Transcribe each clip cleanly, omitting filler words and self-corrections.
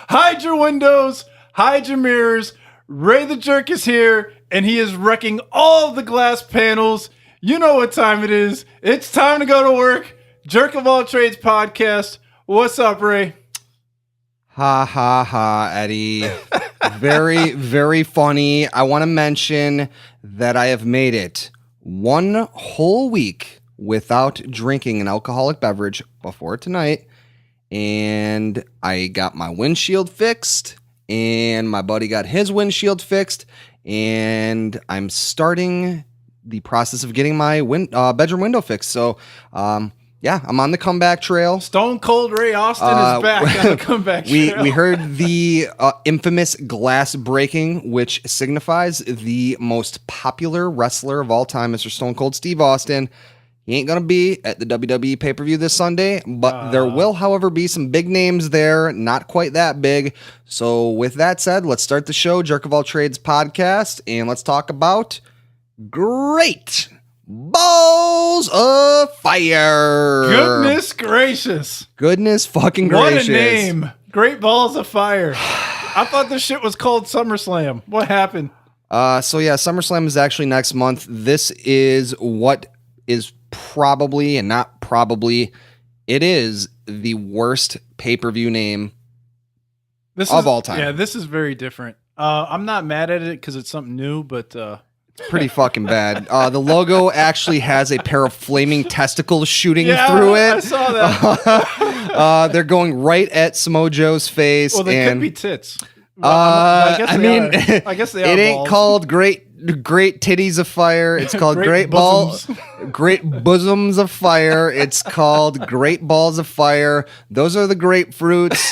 Hide your windows, hide your mirrors. Ray the Jerk is here, and he is wrecking all of the glass panels. You know what time it is. It's time to go to work. Jerk of All Trades Podcast. What's up, Ray? Ha ha ha, Eddie. Very, very funny. I want to mention that I have made it one whole week without drinking an alcoholic beverage before tonight. And I got my windshield fixed, and my buddy got his windshield fixed, and I'm starting the process of getting my bedroom window fixed. So, yeah, I'm on the comeback trail. Stone Cold Ray Austin is back on the comeback trail. We heard the infamous glass breaking, which signifies the most popular wrestler of all time, Mr. Stone Cold Steve Austin. He ain't going to be at the WWE pay-per-view this Sunday, but there will, however, be some big names there, not quite that big. So with that said, let's start the show, Jerk of All Trades Podcast, and let's talk about Great Balls of Fire. Goodness gracious. Goodness fucking gracious. What a name. Great Balls of Fire. I thought this shit was called SummerSlam. What happened? So yeah, SummerSlam is actually next month. This is what is probably, and not probably, it is the worst pay-per-view name of all time. Yeah, this is very different. I'm not mad at it because it's something new, but it's pretty fucking bad. The logo actually has a pair of flaming testicles shooting through it. I saw that. They're going right at Samoa Joe's face. Well, they could be tits. Well, I guess they are. It ain't balls. called Great Titties of Fire. It's called Great Balls. Great Bosoms of Fire. It's called Great Balls of Fire. Those are the grapefruits.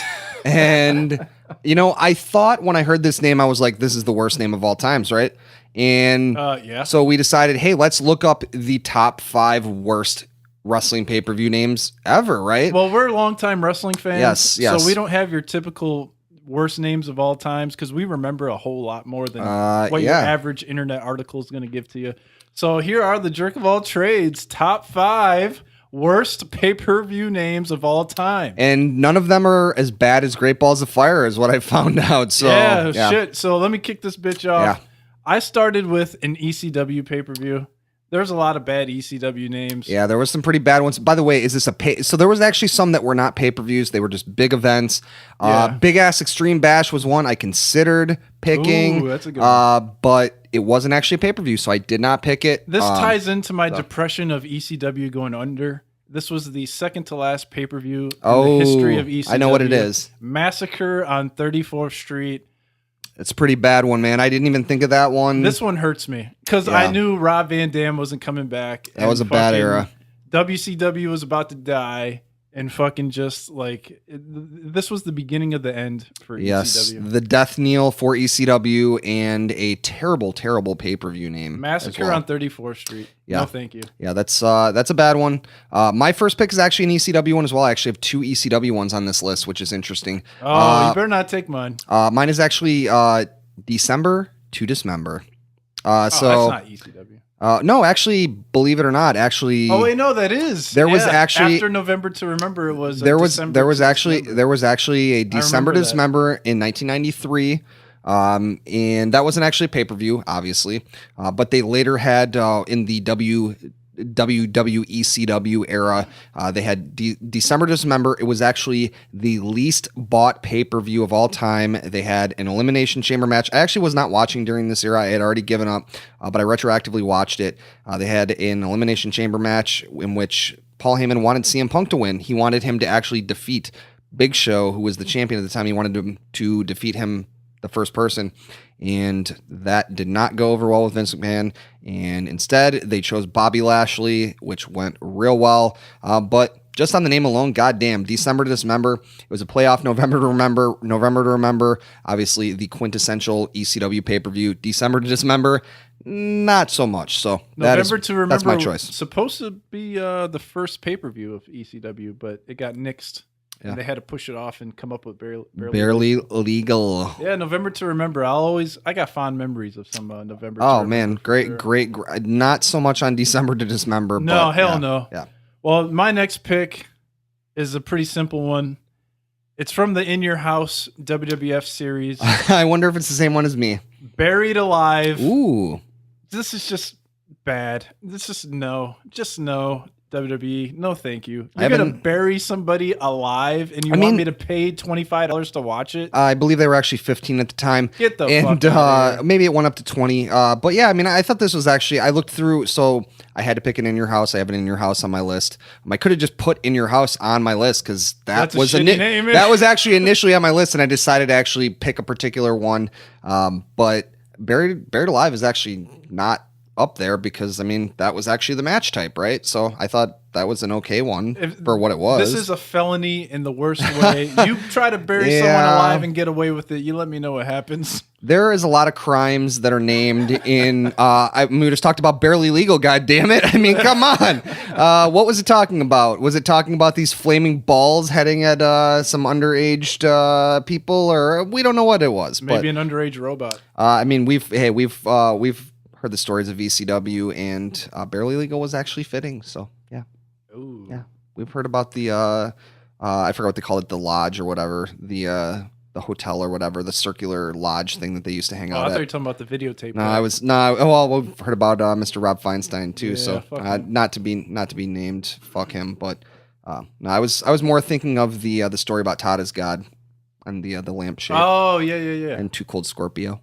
And, you know, I thought when I heard this name, I was like, this is the worst name of all times, right? And so we decided, hey, let's look up the top 5 worst wrestling pay-per-view names ever, right? Well, we're longtime wrestling fans. Yes. So we don't have your typical worst names of all times because we remember a whole lot more than what your average internet article is going to give to you. So here are the Jerk of All Trades top 5 worst pay-per-view names of all time. And none of them are as bad as Great Balls of Fire is what I found out. So yeah. Shit. So let me kick this bitch off. Yeah. I started with an ECW pay-per-view. There's a lot of bad ECW names. Yeah, there was some pretty bad ones. By the way, is this a pay? So there was actually some that were not pay-per-views. They were just big events. Big Ass Extreme Bash was one I considered picking. Ooh, that's a good one. But it wasn't actually a pay-per-view, so I did not pick it. This ties into my depression of ECW going under. This was the second to last pay-per-view in the history of ECW. I know what it is. Massacre on 34th Street. It's a pretty bad one, man. I didn't even think of that one. This one hurts me because I knew Rob Van Dam wasn't coming back. That was a bad era. WCW was about to die, and fucking just like this was the beginning of the end for ECW. Yes, the death knell for ECW and a terrible, terrible pay-per-view name. Massacre on 34th Street. Yeah. No, thank you. Yeah, that's a bad one. My first pick is actually an ECW one as well. I actually have 2 ECW ones on this list, which is interesting. Oh, you better not take mine. Mine is actually December to Dismember. So that's not ECW. No, actually, believe it or not, actually. Oh wait, no, that is. There was actually after November to Remember. It was there was actually a December to Dismember in 1993. And that wasn't actually a pay-per-view, obviously. But they later had in the WWECW era, they had December to Dismember. It was actually the least bought pay-per-view of all time. They had an Elimination Chamber match. I actually was not watching during this era. I had already given up, but I retroactively watched it. They had an Elimination Chamber match in which Paul Heyman wanted CM Punk to win. He wanted him to actually defeat Big Show, who was the champion at the time. He wanted him to defeat him, the first person. and that did not go over well with Vince McMahon. And instead, they chose Bobby Lashley, which went real well. But just on the name alone, goddamn, December to Dismember. It was a playoff November to remember. Obviously, the quintessential ECW pay-per-view. December to Dismember, not so much. So November to Remember. That's my choice. Supposed to be the first pay-per-view of ECW, but it got nixed. Yeah. And they had to push it off and come up with barely legal. Yeah, November to Remember. I got fond memories of some November. Oh man, great. Not so much on December to Dismember. No, but, hell no. Yeah. Well, my next pick is a pretty simple one. It's from the In Your House WWF series. I wonder if it's the same one as me. Buried Alive. Ooh. This is just bad. This is no. Just no. WWE, no thank you. You're going to bury somebody alive and you want me to pay $25 to watch it? I believe they were actually 15 at the time. Get the fuck out of here. Maybe it went up to 20. But yeah, I mean, I thought this was actually, I looked through, so I had to pick an In Your House. I have an In Your House on my list. I could have just put In Your House on my list because that was that was actually initially on my list, and I decided to actually pick a particular one. But Buried Alive is actually not up there because, I mean, that was actually the match type, right? So I thought that was an okay one for what it was. This is a felony in the worst way. You try to bury someone alive and get away with it, you let me know what happens. There is a lot of crimes that are named in, we just talked about Barely Legal, God damn it. I mean, come on. What was it talking about? Was it talking about these flaming balls heading at some underaged people, or we don't know what it was. Maybe an underage robot. I mean, we've heard the stories of ECW, and Barely Legal was actually fitting. So yeah. Ooh. Yeah. We've heard about the I forgot what they call it, the lodge or whatever, the hotel or whatever, the circular lodge thing that they used to hang out I thought at. you were talking about the videotape. Well, we've heard about Mr. Rob Feinstein too, so him. not to be named, fuck him, but no, I was more thinking of the story about Todd as God and the lampshade. Oh, yeah. And Too Cold Scorpio.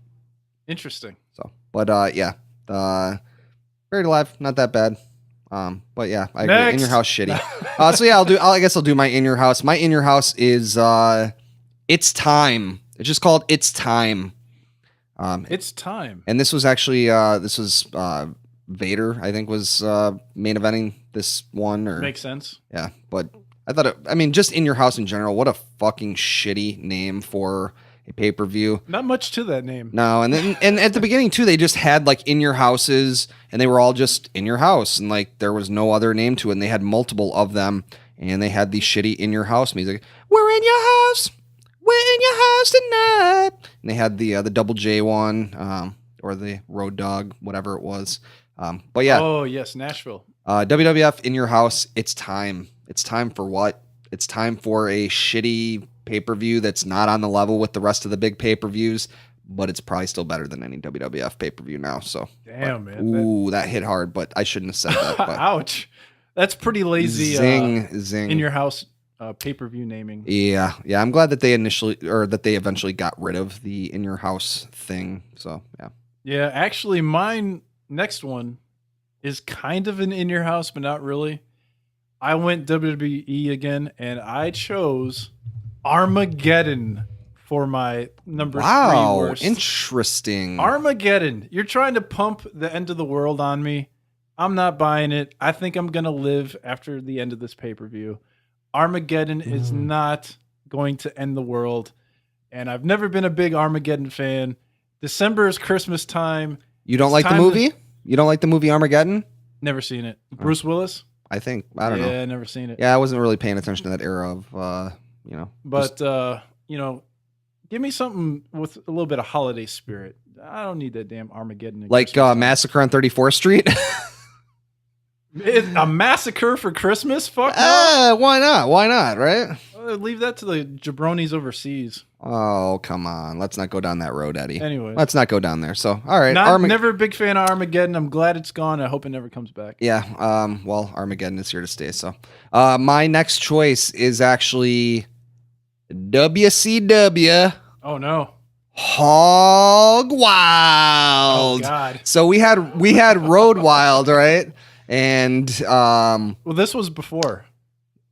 Interesting. So, but yeah. Buried Alive, not that bad. But yeah, I agree. In Your House, shitty. So yeah, I guess I'll do my In Your House. My In Your House is It's Time. It's just called It's Time. It's Time. And this was actually Vader, I think, was main eventing this one. Or makes sense. Yeah, but I thought just In Your House in general, what a fucking shitty name for a pay-per-view. Not much to that name. No, and at the beginning too, they just had like In Your Houses, and they were all just In Your House, and like there was no other name to it, and they had multiple of them, and they had the shitty In Your House music. We're in your house. We're in your house tonight. And they had the Double J one, or the Road Dogg, whatever it was. But yeah. Oh yes, Nashville. WWF In Your House. It's time. It's time for what? It's time for a shitty pay-per-view that's not on the level with the rest of the big pay-per-views, but it's probably still better than any WWF pay-per-view now. So damn, man. Ooh, that hit hard, but I shouldn't have said that. But ouch. That's pretty lazy. Zing. In Your House pay-per-view naming. Yeah. I'm glad that they eventually got rid of the In Your House thing. So yeah. Yeah, actually, mine next one is kind of an In Your House, but not really. I went WWE again, and I chose Armageddon for my number 3 worst. Interesting. Armageddon. You're trying to pump the end of the world on me. I'm not buying it. I think I'm going to live after the end of this pay-per-view. Armageddon is not going to end the world, and I've never been a big Armageddon fan. December is Christmas time. You don't like the movie? You don't like the movie Armageddon? Never seen it. Bruce Willis? I think. I don't know. Yeah, never seen it. Yeah, I wasn't really paying attention to that era of, But, give me something with a little bit of holiday spirit. I don't need that damn Armageddon. Like Massacre on 34th Street? A massacre for Christmas? Fuck no. Why not? Why not, right? Leave that to the jabronis overseas. Oh, come on. Let's not go down that road, Eddie. Anyway. Let's not go down there. So, all right. Never a big fan of Armageddon. I'm glad it's gone. I hope it never comes back. Yeah. Well, Armageddon is here to stay. So, my next choice is actually WCW. Oh, no. Hog Wild. Oh, God. So we had Road Wild, right? And well, this was before.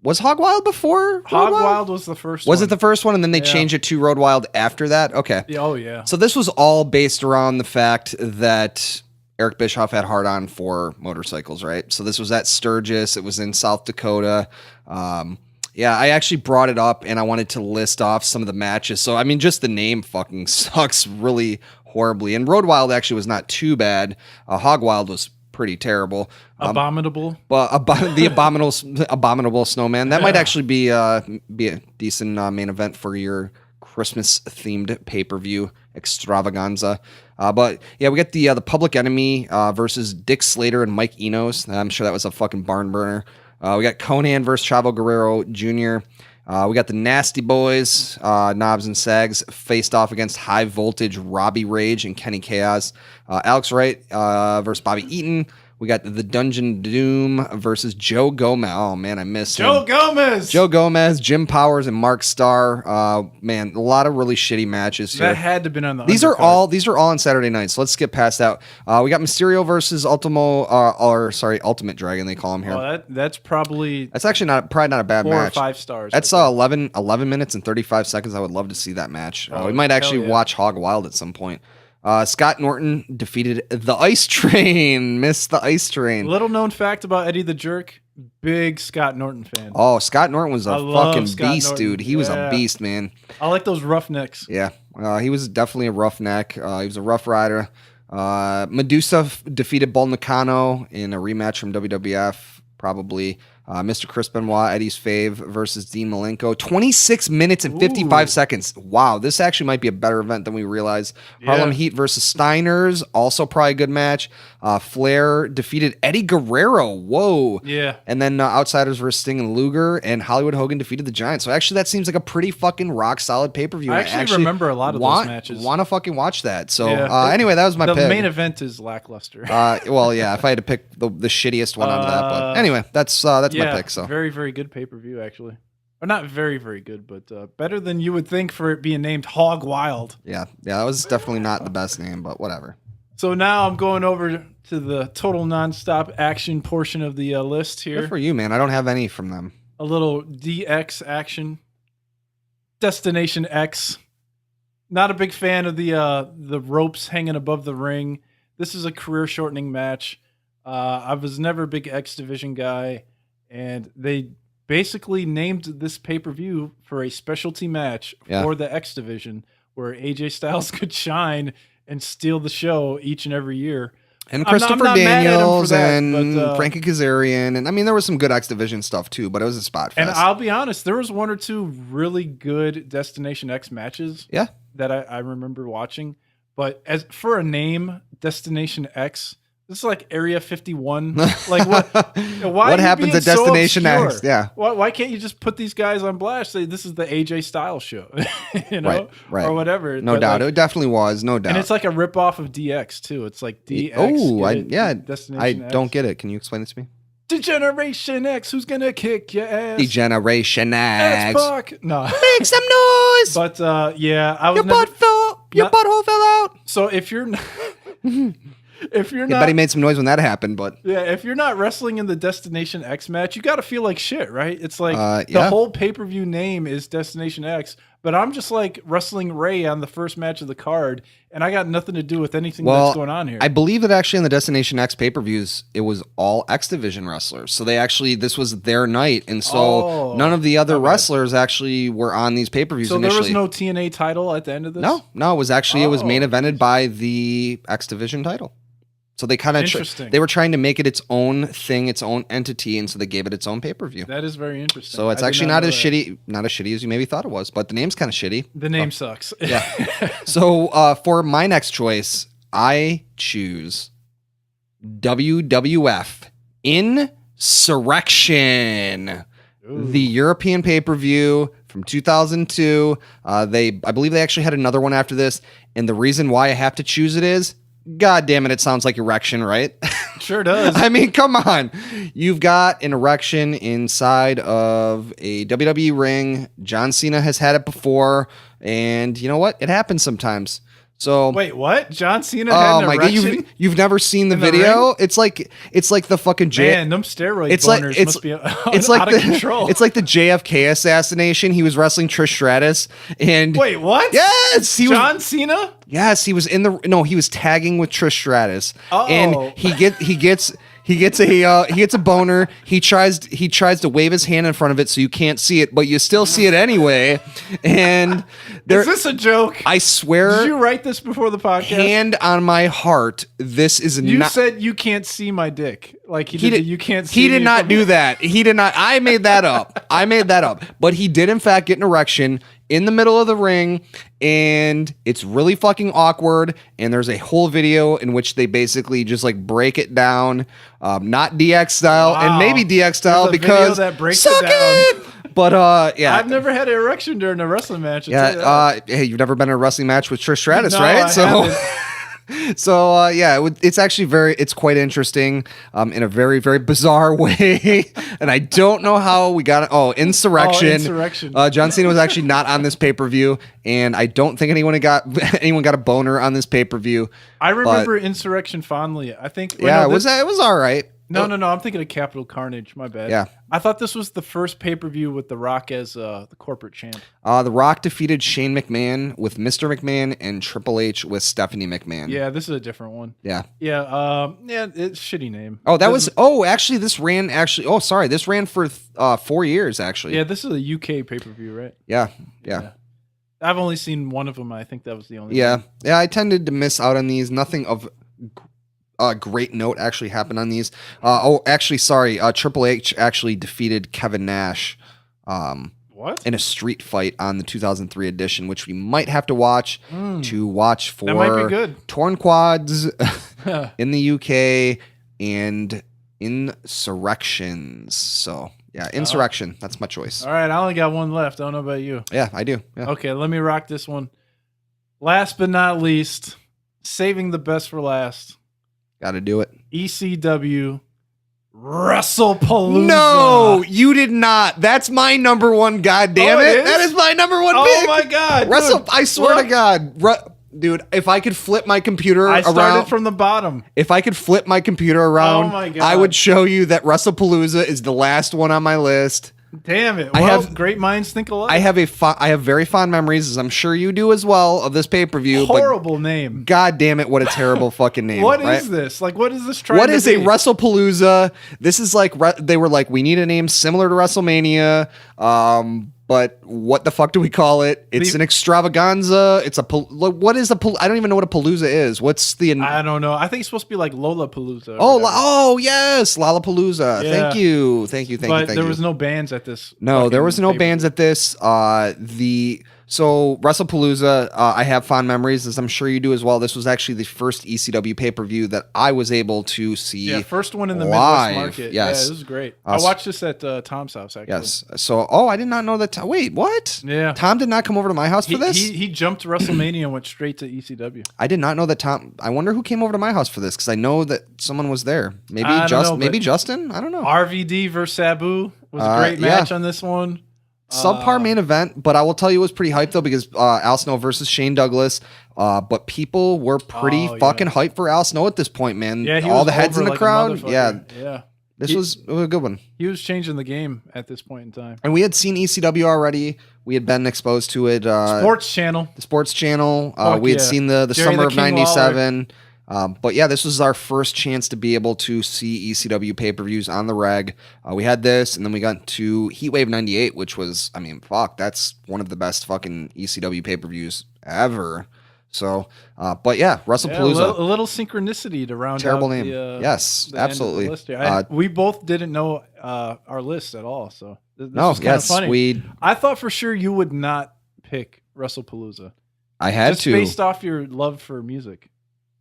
Was Hog Wild before? Hog Wild was the first one. Was it the first one, and then they changed it to Road Wild after that? Okay. Oh, yeah. So this was all based around the fact that Eric Bischoff had hard-on for motorcycles, right? So this was at Sturgis. It was in South Dakota. I actually brought it up, and I wanted to list off some of the matches. So, I mean, just the name fucking sucks really horribly. And Road Wild actually was not too bad. Hog Wild was pretty terrible. Abominable. But the abominable snowman, that might actually be a decent main event for your Christmas themed pay-per-view extravaganza. But yeah, we got the Public Enemy versus Dick Slater and Mike Enos. I'm sure that was a fucking barn burner. We got Conan versus Chavo Guerrero Jr. We got the Nasty Boys, Knobs and Sags, faced off against High Voltage, Robbie Rage, and Kenny Chaos. Alex Wright versus Bobby Eaton. We got the Dungeon Doom versus Joe Gomez. Oh, man, I missed Joe Gomez. Joe Gomez, Jim Powers, and Mark Starr. Man, a lot of really shitty matches here. That had to have been on the These are undercard. all on Saturday night, so let's skip past that. We got Mysterio versus Ultimate Dragon, they call him here. Oh, that's probably That's actually probably not a bad 4 match. or 5 stars. That's 11 minutes and 35 seconds. I would love to see that match. We might actually watch Hog Wild at some point. Scott Norton defeated the Ice Train. Missed the Ice Train. Little known fact about Eddie the Jerk, big Scott Norton fan. Oh, Scott Norton was a fucking Scott beast, Norton. dude. He was a beast, man. I like those roughnecks. Yeah, he was definitely a roughneck. He was a rough rider. Medusa defeated Bull Nakano in a rematch from WWF, probably. Mr. Chris Benoit, Eddie's fave, versus Dean Malenko. 26 minutes and 55 seconds. Wow, this actually might be a better event than we realized. Harlem Heat versus Steiners, also probably a good match. Flair defeated Eddie Guerrero. Whoa. Yeah. And then Outsiders versus Sting and Luger, and Hollywood Hogan defeated the Giants. So actually, that seems like a pretty fucking rock solid pay-per-view. I actually remember a lot of those matches. Want to fucking watch that. So anyway, that was my pick. The main event is lackluster. Well, yeah, if I had to pick the shittiest one out of that. But anyway, that's my pick. So very, very good pay-per-view, actually. Or not very, very good, but better than you would think for it being named Hog Wild. Yeah, that was definitely not the best name, but whatever. So now I'm going over to the total nonstop action portion of the list here. Good for you, man. I don't have any from them. A little DX action. Destination X. Not a big fan of the ropes hanging above the ring. This is a career-shortening match. I was never a big X Division guy, and they basically named this pay-per-view for a specialty match for the X Division, where AJ Styles could shine and steal the show each and every year. And Christopher Daniels and but, Frankie Kazarian. And I mean, there was some good X Division stuff too, but it was a spot fest. And I'll be honest, there was 1 or 2 really good Destination X matches that I remember watching. But as for a name, Destination X, this is like Area 51. Like what happens at Destination X? Yeah. Why can't you just put these guys on blast? Say this is the AJ Styles show, you know, right. or whatever. No doubt, it definitely was. No doubt. And it's like a ripoff of DX too. It's like DX. Oh, I don't get it. Can you explain it to me? Degeneration X, who's gonna kick your ass? Degeneration X. X-Pac. No. Make some noise. But I was your butthole fell out. So if you're not, I bet he made some noise when that happened, but if you're not wrestling in the Destination X match, you got to feel like shit, right? It's like the whole pay-per-view name is Destination X, but I'm just like wrestling Ray on the first match of the card, and I got nothing to do with anything that's going on here. I believe that actually in the Destination X pay-per-views, it was all X Division wrestlers. So this was their night, and so none of the other wrestlers actually were on these pay-per-views initially. So there was no TNA title at the end of this? No, it was actually it was main evented by the X Division title. So they kind of they were trying to make it its own thing, its own entity, and so they gave it its own pay-per-view. That is very interesting. So it's actually not as shitty as you maybe thought it was, but the name's kind of shitty. The name sucks. Yeah. So for my next choice, I choose WWF Insurrection. The European pay-per-view from 2002. I believe they actually had another one after this, and the reason why I have to choose it is, God damn it sounds like erection, right? Sure does. I mean, come on. You've got an erection inside of a WWE ring. John Cena has had it before, and you know what? It happens sometimes. So wait, what? John Cena had an erection? you've never seen the in the video? It's like the fucking Man, them steroid it's boners like must be it's like out of control. It's like the JFK assassination. He was wrestling Trish Stratus, and wait, what? Yes, John Cena. Yes, he was he was tagging with Trish Stratus, and he gets a boner. He tries to wave his hand in front of it so you can't see it, but you still see it anyway. And is this a joke? I swear. Did you write this before the podcast? Hand on my heart, this is you not. You said you can't see my dick. Like he did. You can't see. He did not do that. He did not. I made that up. But he did in fact get an erection in the middle of the ring, and it's really fucking awkward. And there's a whole video in which they basically just like break it down, not DX style, and maybe DX style because that breaks it down. But yeah, I've never had an erection during a wrestling match. Yeah, hey, you've never been in a wrestling match with Trish Stratus, no, right? I haven't. So yeah, it's actually it's quite interesting in a very, very bizarre way, and I don't know how we got it. Oh, Insurrection. Insurrection. John Cena was actually not on this pay-per-view, and I don't think anyone got a boner on this pay-per-view. I remember Insurrection fondly. I think. Yeah, it was all right. No. I'm thinking of Capital Carnage. My bad. Yeah. I thought this was the first pay-per-view with The Rock as the corporate champ. The Rock defeated Shane McMahon with Mr. McMahon and Triple H with Stephanie McMahon. Yeah, this is a different one. Yeah. Yeah. It's a shitty name. Oh, actually, this ran this ran for 4 years, actually. Yeah, this is a UK pay-per-view, right? Yeah. I've only seen one of them. I think that was the only one. one. Yeah, I tended to miss out on these. Nothing of great note actually happened on these. Triple H actually defeated Kevin Nash what? In a street fight on the 2003 edition, which we might have to watch for that might be good. Torn Quads in the UK and Insurrections. So yeah, Insurrection. That's my choice. All right, I only got one left. I don't know about you. Yeah, I do. Yeah. Okay, let me rock this one. Last but not least, saving the best for last. Got to do it. ECW WrestlePalooza. No, you did not. That's my number one. God damn it! That is my number one pick. Oh my god, I swear to God, dude. If I could flip my computer around, I started from the bottom. If I could flip my computer around, oh my god, I would show you that WrestlePalooza is the last one on my list. Damn it! Well, great minds think alike. I have very fond memories, as I'm sure you do as well, of this pay-per-view. Horrible name. God damn it! What a terrible fucking name. What is this? Like, what is this trying What to is be? a WrestlePalooza? This is like they were like, we need a name similar to WrestleMania. But what the fuck do we call it? It's an extravaganza. It's what is I don't even know what a palooza is. What's the? I don't know. I think it's supposed to be like Lollapalooza. Oh yes, Lollapalooza. Yeah. Thank you. But there was no bands at this. No, there was no bands at this. So WrestlePalooza, I have fond memories, as I'm sure you do as well. This was actually the first ECW pay-per-view that I was able to see. Yeah, first one in the live. Midwest market. Yes. Yeah, this was great. I watched this at Tom's house, actually. Yes. So, I did not know that. Wait, what? Yeah. Tom did not come over to my house for this? He jumped WrestleMania and went straight to ECW. I did not know that Tom. I wonder who came over to my house for this, because I know that someone was there. Maybe Justin? I don't know. RVD versus Sabu was a great match on this one. Subpar main event, but I will tell you it was pretty hyped though, because Al Snow versus Shane Douglas. But people were pretty fucking hyped for Al Snow at this point, man. Yeah, all the heads in the crowd. Yeah. This was a good one. He was changing the game at this point in time. And we had seen ECW already. We had been exposed to it. Sports Channel. The Sports Channel. We had seen the summer of '97. But yeah, this was our first chance to be able to see ECW pay-per-views on the reg. We had this, and then we got to Heatwave 98, which was, that's one of the best fucking ECW pay-per-views ever. So, but yeah, WrestlePalooza. Yeah, a little synchronicity to round terrible out name. The Absolutely. List here. We both didn't know our list at all, so this was kind of funny. I thought for sure you would not pick WrestlePalooza. I had just based off your love for music.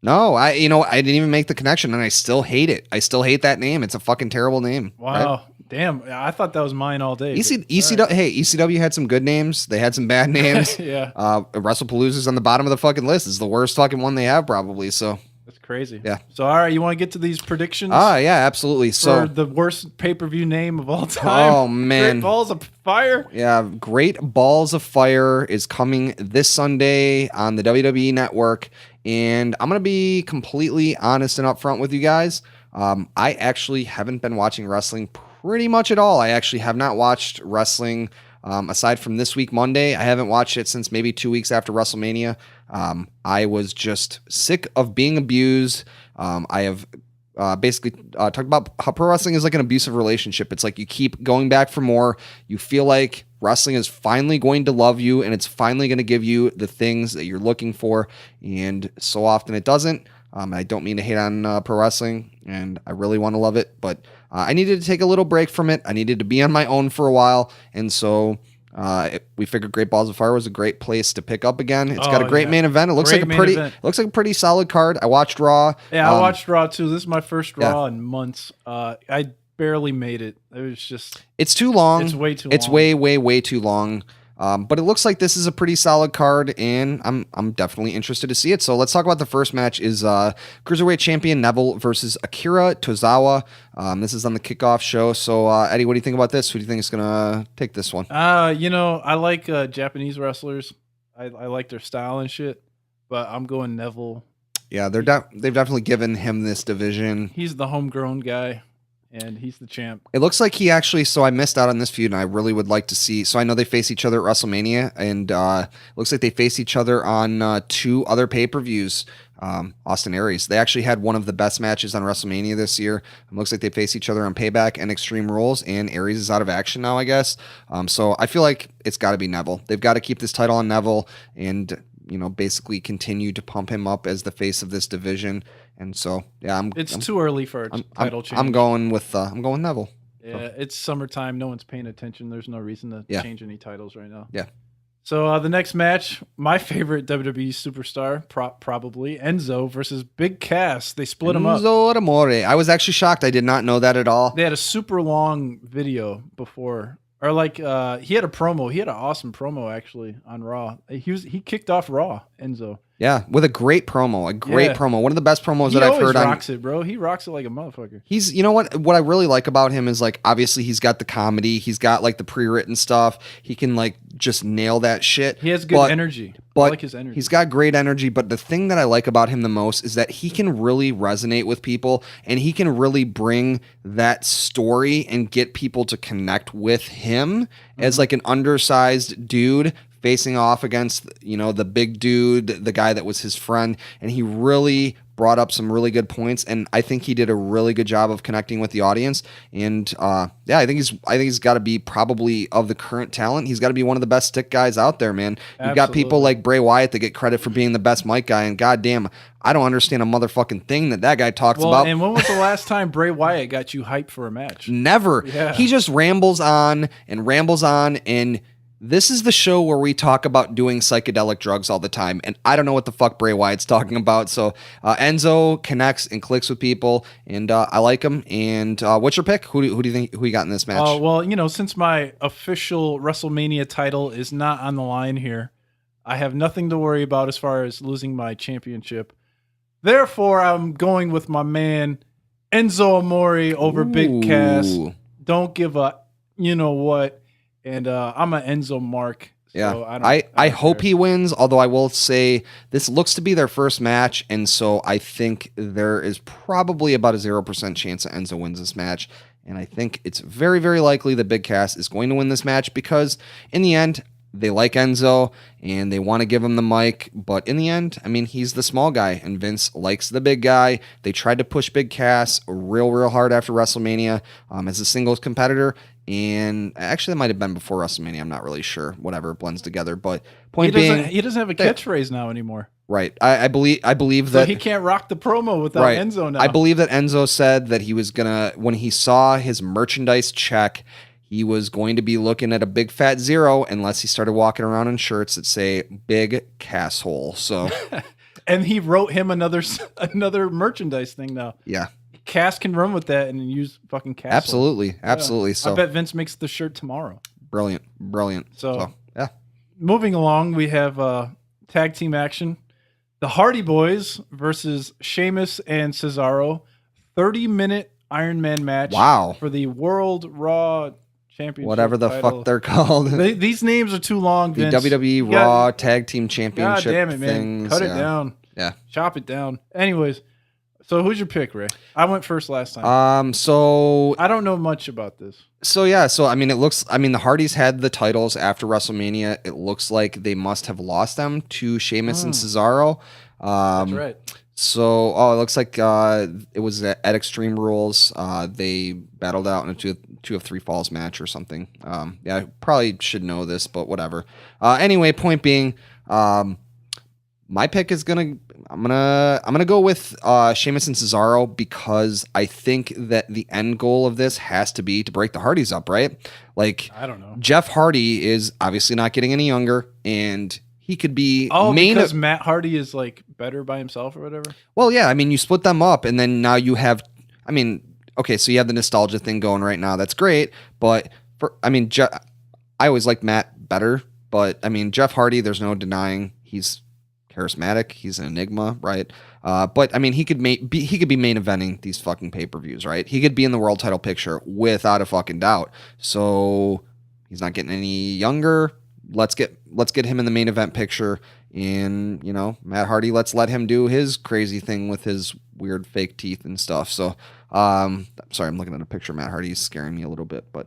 No, I didn't even make the connection, and I still hate it. I still hate that name. It's a fucking terrible name. Wow. Right? Damn. I thought that was mine all day. ECW, hey, ECW had some good names. They had some bad names. Yeah. WrestlePalooza's on the bottom of the fucking list. It's the worst fucking one they have, probably. So that's Crazy. Yeah. So, all right, you want to get to these predictions? Yeah, absolutely. For So the worst pay-per-view name of all time. Oh, man. Great Balls of Fire. yeah, Great Balls of Fire is coming this Sunday on the WWE Network. And I'm going to be completely honest and upfront with you guys. I actually haven't been watching wrestling pretty much at all. I actually have not watched wrestling aside from this week, Monday. I haven't watched it since maybe 2 weeks after WrestleMania. I was just sick of being abused. I have basically talked about how pro wrestling is like an abusive relationship. It's like you keep going back for more. You feel like wrestling is finally going to love you and it's finally going to give you the things that you're looking for. And so often it doesn't. I don't mean to hate on pro wrestling, and I really want to love it, but I needed to take a little break from it. I needed to be on my own for a while, and so we figured Great Balls of Fire was a great place to pick up again. It's got a great main event. It looks like it looks like a pretty solid card. I watched Raw. Yeah, I watched Raw too. This is my first Raw in months. I barely made it. It was just it's too long. It's way too long. It's way too long. But it looks like this is a pretty solid card, and I'm definitely interested to see it. So let's talk about the first match. Is Cruiserweight Champion Neville versus Akira Tozawa. This is on the kickoff show. So Eddie, what do you think about this? Who do you think is gonna take this one? I like Japanese wrestlers. I like their style and shit, but I'm going Neville. Yeah, they've definitely given him this division. He's the homegrown guy. And he's the champ. It looks like he actually, so I missed out on this feud, and I really would like to see. So I know they face each other at WrestleMania, and it looks like they face each other on 2 other pay-per-views. Austin Aries. They actually had one of the best matches on WrestleMania this year. It looks like they face each other on Payback and Extreme Rules, and Aries is out of action now, I guess. So I feel like it's got to be Neville. They've got to keep this title on Neville and, basically continue to pump him up as the face of this division. And so, yeah, it's too early for a title change. I'm going with Neville. Yeah, so. It's summertime. No one's paying attention. There's no reason to change any titles right now. Yeah. So the next match, my favorite WWE superstar, probably Enzo versus Big Cass. They split him up. Enzo Amore. I was actually shocked. I did not know that at all. They had a super long video before. Or like he had a promo. He had an awesome promo actually on Raw. He kicked off Raw, Enzo. Yeah, with a great promo. Promo. One of the best promos that I've heard. He rocks it, bro. He rocks it like a motherfucker. He's, what I really like about him is like, obviously he's got the comedy. He's got like the pre-written stuff. He can like just nail that shit. He has good energy. I like his energy. He's got great energy, but the thing that I like about him the most is that he can really resonate with people, and he can really bring that story and get people to connect with him as like an undersized dude facing off against, the big dude, the guy that was his friend, and he really brought up some really good points, and I think he did a really good job of connecting with the audience. And I think he's got to be probably of the current talent. He's got to be one of the best stick guys out there, man. You've got people like Bray Wyatt that get credit for being the best mic guy, and goddamn, I don't understand a motherfucking thing that guy talks about. And when was the last time Bray Wyatt got you hyped for a match? Never. Yeah. He just rambles on, and this is the show where we talk about doing psychedelic drugs all the time, and I don't know what the fuck Bray Wyatt's talking about. So Enzo connects and clicks with people, and I like him. And what's your pick? Who do you think you got in this match? Well, since my official WrestleMania title is not on the line here, I have nothing to worry about as far as losing my championship. Therefore, I'm going with my man Enzo Amore over Big Cass. Don't give a what. And I'm an Enzo mark. So yeah, I hope he wins, although I will say this looks to be their first match, and so I think there is probably about a 0% chance that Enzo wins this match. And I think it's very, very likely that Big Cass is going to win this match because in the end, they like Enzo and they want to give him the mic. But in the end, I mean, he's the small guy and Vince likes the big guy. They tried to push Big Cass real hard after WrestleMania as a singles competitor. And actually, that might have been before WrestleMania. I'm not really sure. Whatever, it blends together. But he doesn't have a catchphrase now anymore. Right. I believe that. So he can't rock the promo without Enzo now. I believe that Enzo said that he was gonna, when he saw his merchandise check, he was going to be looking at a big fat 0 unless he started walking around in shirts that say "Big Casshole." So, and he wrote him another merchandise thing now. Yeah. Cass can run with that and use fucking Cass. Absolutely. Yeah. So I bet Vince makes the shirt tomorrow. Brilliant. So yeah. Moving along, we have tag team action. The The Hardy Boys versus Sheamus and Cesaro. 30-minute Iron Man match. Wow. For the World Raw Championship. Whatever the title. fuck they're called. These names are too long, The Vince. WWE Raw Tag Team Championship. God damn it, man. Things. Cut it down. Yeah. Chop it down. Anyways, so who's your pick, Ray? I went first last time. So I don't know much about this. So yeah, so I mean, the Hardys had the titles after WrestleMania. It looks like they must have lost them to Sheamus and Cesaro. That's right. So, it looks like it was at Extreme Rules. They battled out in a two of three falls match or something. Yeah, I probably should know this, but whatever. Anyway, point being, my pick is I'm gonna go with Sheamus and Cesaro because I think that the end goal of this has to be to break the Hardys up, right? Like, I don't know. Jeff Hardy is obviously not getting any younger, and he could be because Matt Hardy is like better by himself or whatever. Well, yeah, I mean, you split them up, and then now you have. I mean, okay, so you have the nostalgia thing going right now. That's great, but I always liked Matt better, but I mean, Jeff Hardy, there's no denying he's charismatic. He's an enigma, right? But I mean, he could be main eventing these fucking pay-per-views, right? He could be in the world title picture without a fucking doubt. So he's not getting any younger. Let's get him in the main event picture. And, Matt Hardy, let's let him do his crazy thing with his weird fake teeth and stuff. So, sorry, I'm looking at a picture of Matt Hardy. He's scaring me a little bit, but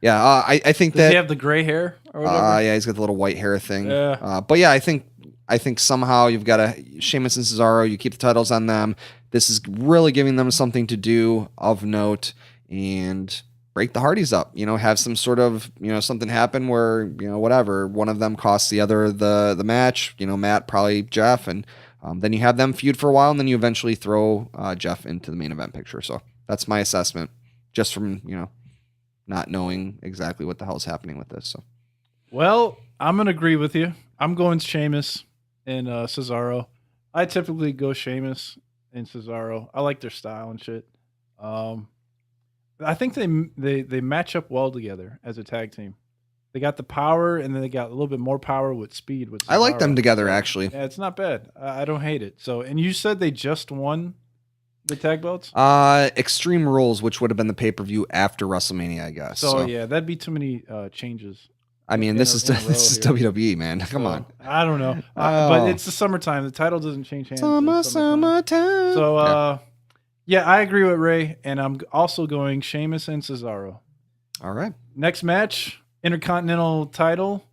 yeah, I think Does he have the gray hair or whatever? Yeah, he's got the little white hair thing. Yeah. But yeah, I think somehow you've got Sheamus and Cesaro, you keep the titles on them. This is really giving them something to do of note and break the Hardys up, have some sort of, something happen where, whatever, one of them costs the other the match, Matt, probably Jeff, and then you have them feud for a while, and then you eventually throw Jeff into the main event picture. So that's my assessment, just from, not knowing exactly what the hell's happening with this. So, well, I'm going to agree with you. I'm going Sheamus and Cesaro. I typically go Sheamus and Cesaro. I like their style and shit. I think they match up well together as a tag team. They got the power, and then they got a little bit more power with speed. With Cesaro. I like them together, actually. Yeah, it's not bad. I don't hate it. So, and you said they just won the tag belts? Extreme Rules, which would have been the pay-per-view after WrestleMania, I guess. So yeah, that'd be too many changes. I mean, this is WWE, man. Come on. I don't know, but it's the summertime. The title doesn't change hands. Summertime. So, yeah, I agree with Ray, and I'm also going Sheamus and Cesaro. All right. Next match, Intercontinental title,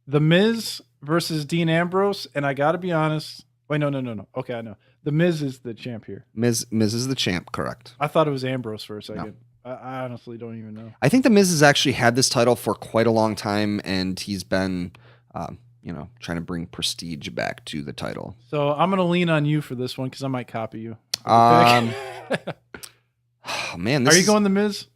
The Miz versus Dean Ambrose, and I got to be honest. Wait, no. Okay, I know. The Miz is the champ here. Miz is the champ, correct. I thought it was Ambrose for a second. No. I honestly don't even know. I think The Miz has actually had this title for quite a long time, and he's been, trying to bring prestige back to the title. So I'm going to lean on you for this one because I might copy you. Man, are you going The Miz?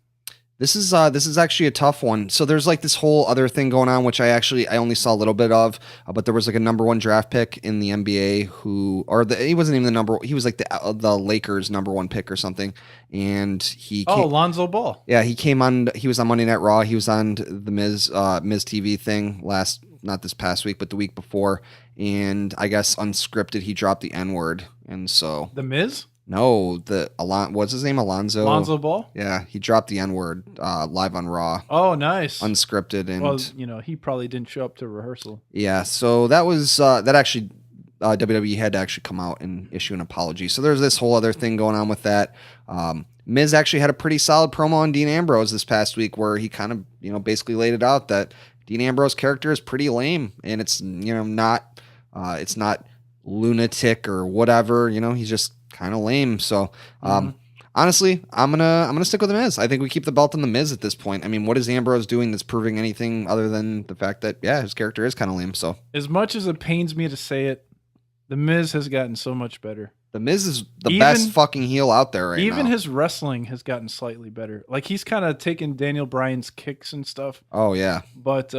This is actually a tough one. So there's like this whole other thing going on, which I only saw a little bit of, but there was like a number one draft pick in the NBA he wasn't even the number. He was like the Lakers number one pick or something, and Lonzo Ball. Yeah, he was on Monday Night Raw. He was on the Miz TV thing not this past week, but the week before, and I guess unscripted he dropped the N-word, and so The Miz. No, what's his name? Alonzo. Lonzo Ball? Yeah, he dropped the N-word live on Raw. Oh, nice. Unscripted. And well, he probably didn't show up to rehearsal. Yeah, so that was that actually WWE had to actually come out and issue an apology. So there's this whole other thing going on with that. Miz actually had a pretty solid promo on Dean Ambrose this past week where he kind of basically laid it out that Dean Ambrose's character is pretty lame, and it's not lunatic or whatever. He's just kind of lame. So honestly, I'm gonna stick with the Miz. I think we keep the belt on the Miz at this point. I mean, what is Ambrose doing that's proving anything other than the fact that his character is kind of lame. So as much as it pains me to say it, the Miz has gotten so much better. The Miz is the best fucking heel out there right now. Even his wrestling has gotten slightly better. Like he's kind of taken Daniel Bryan's kicks and stuff. Oh yeah, but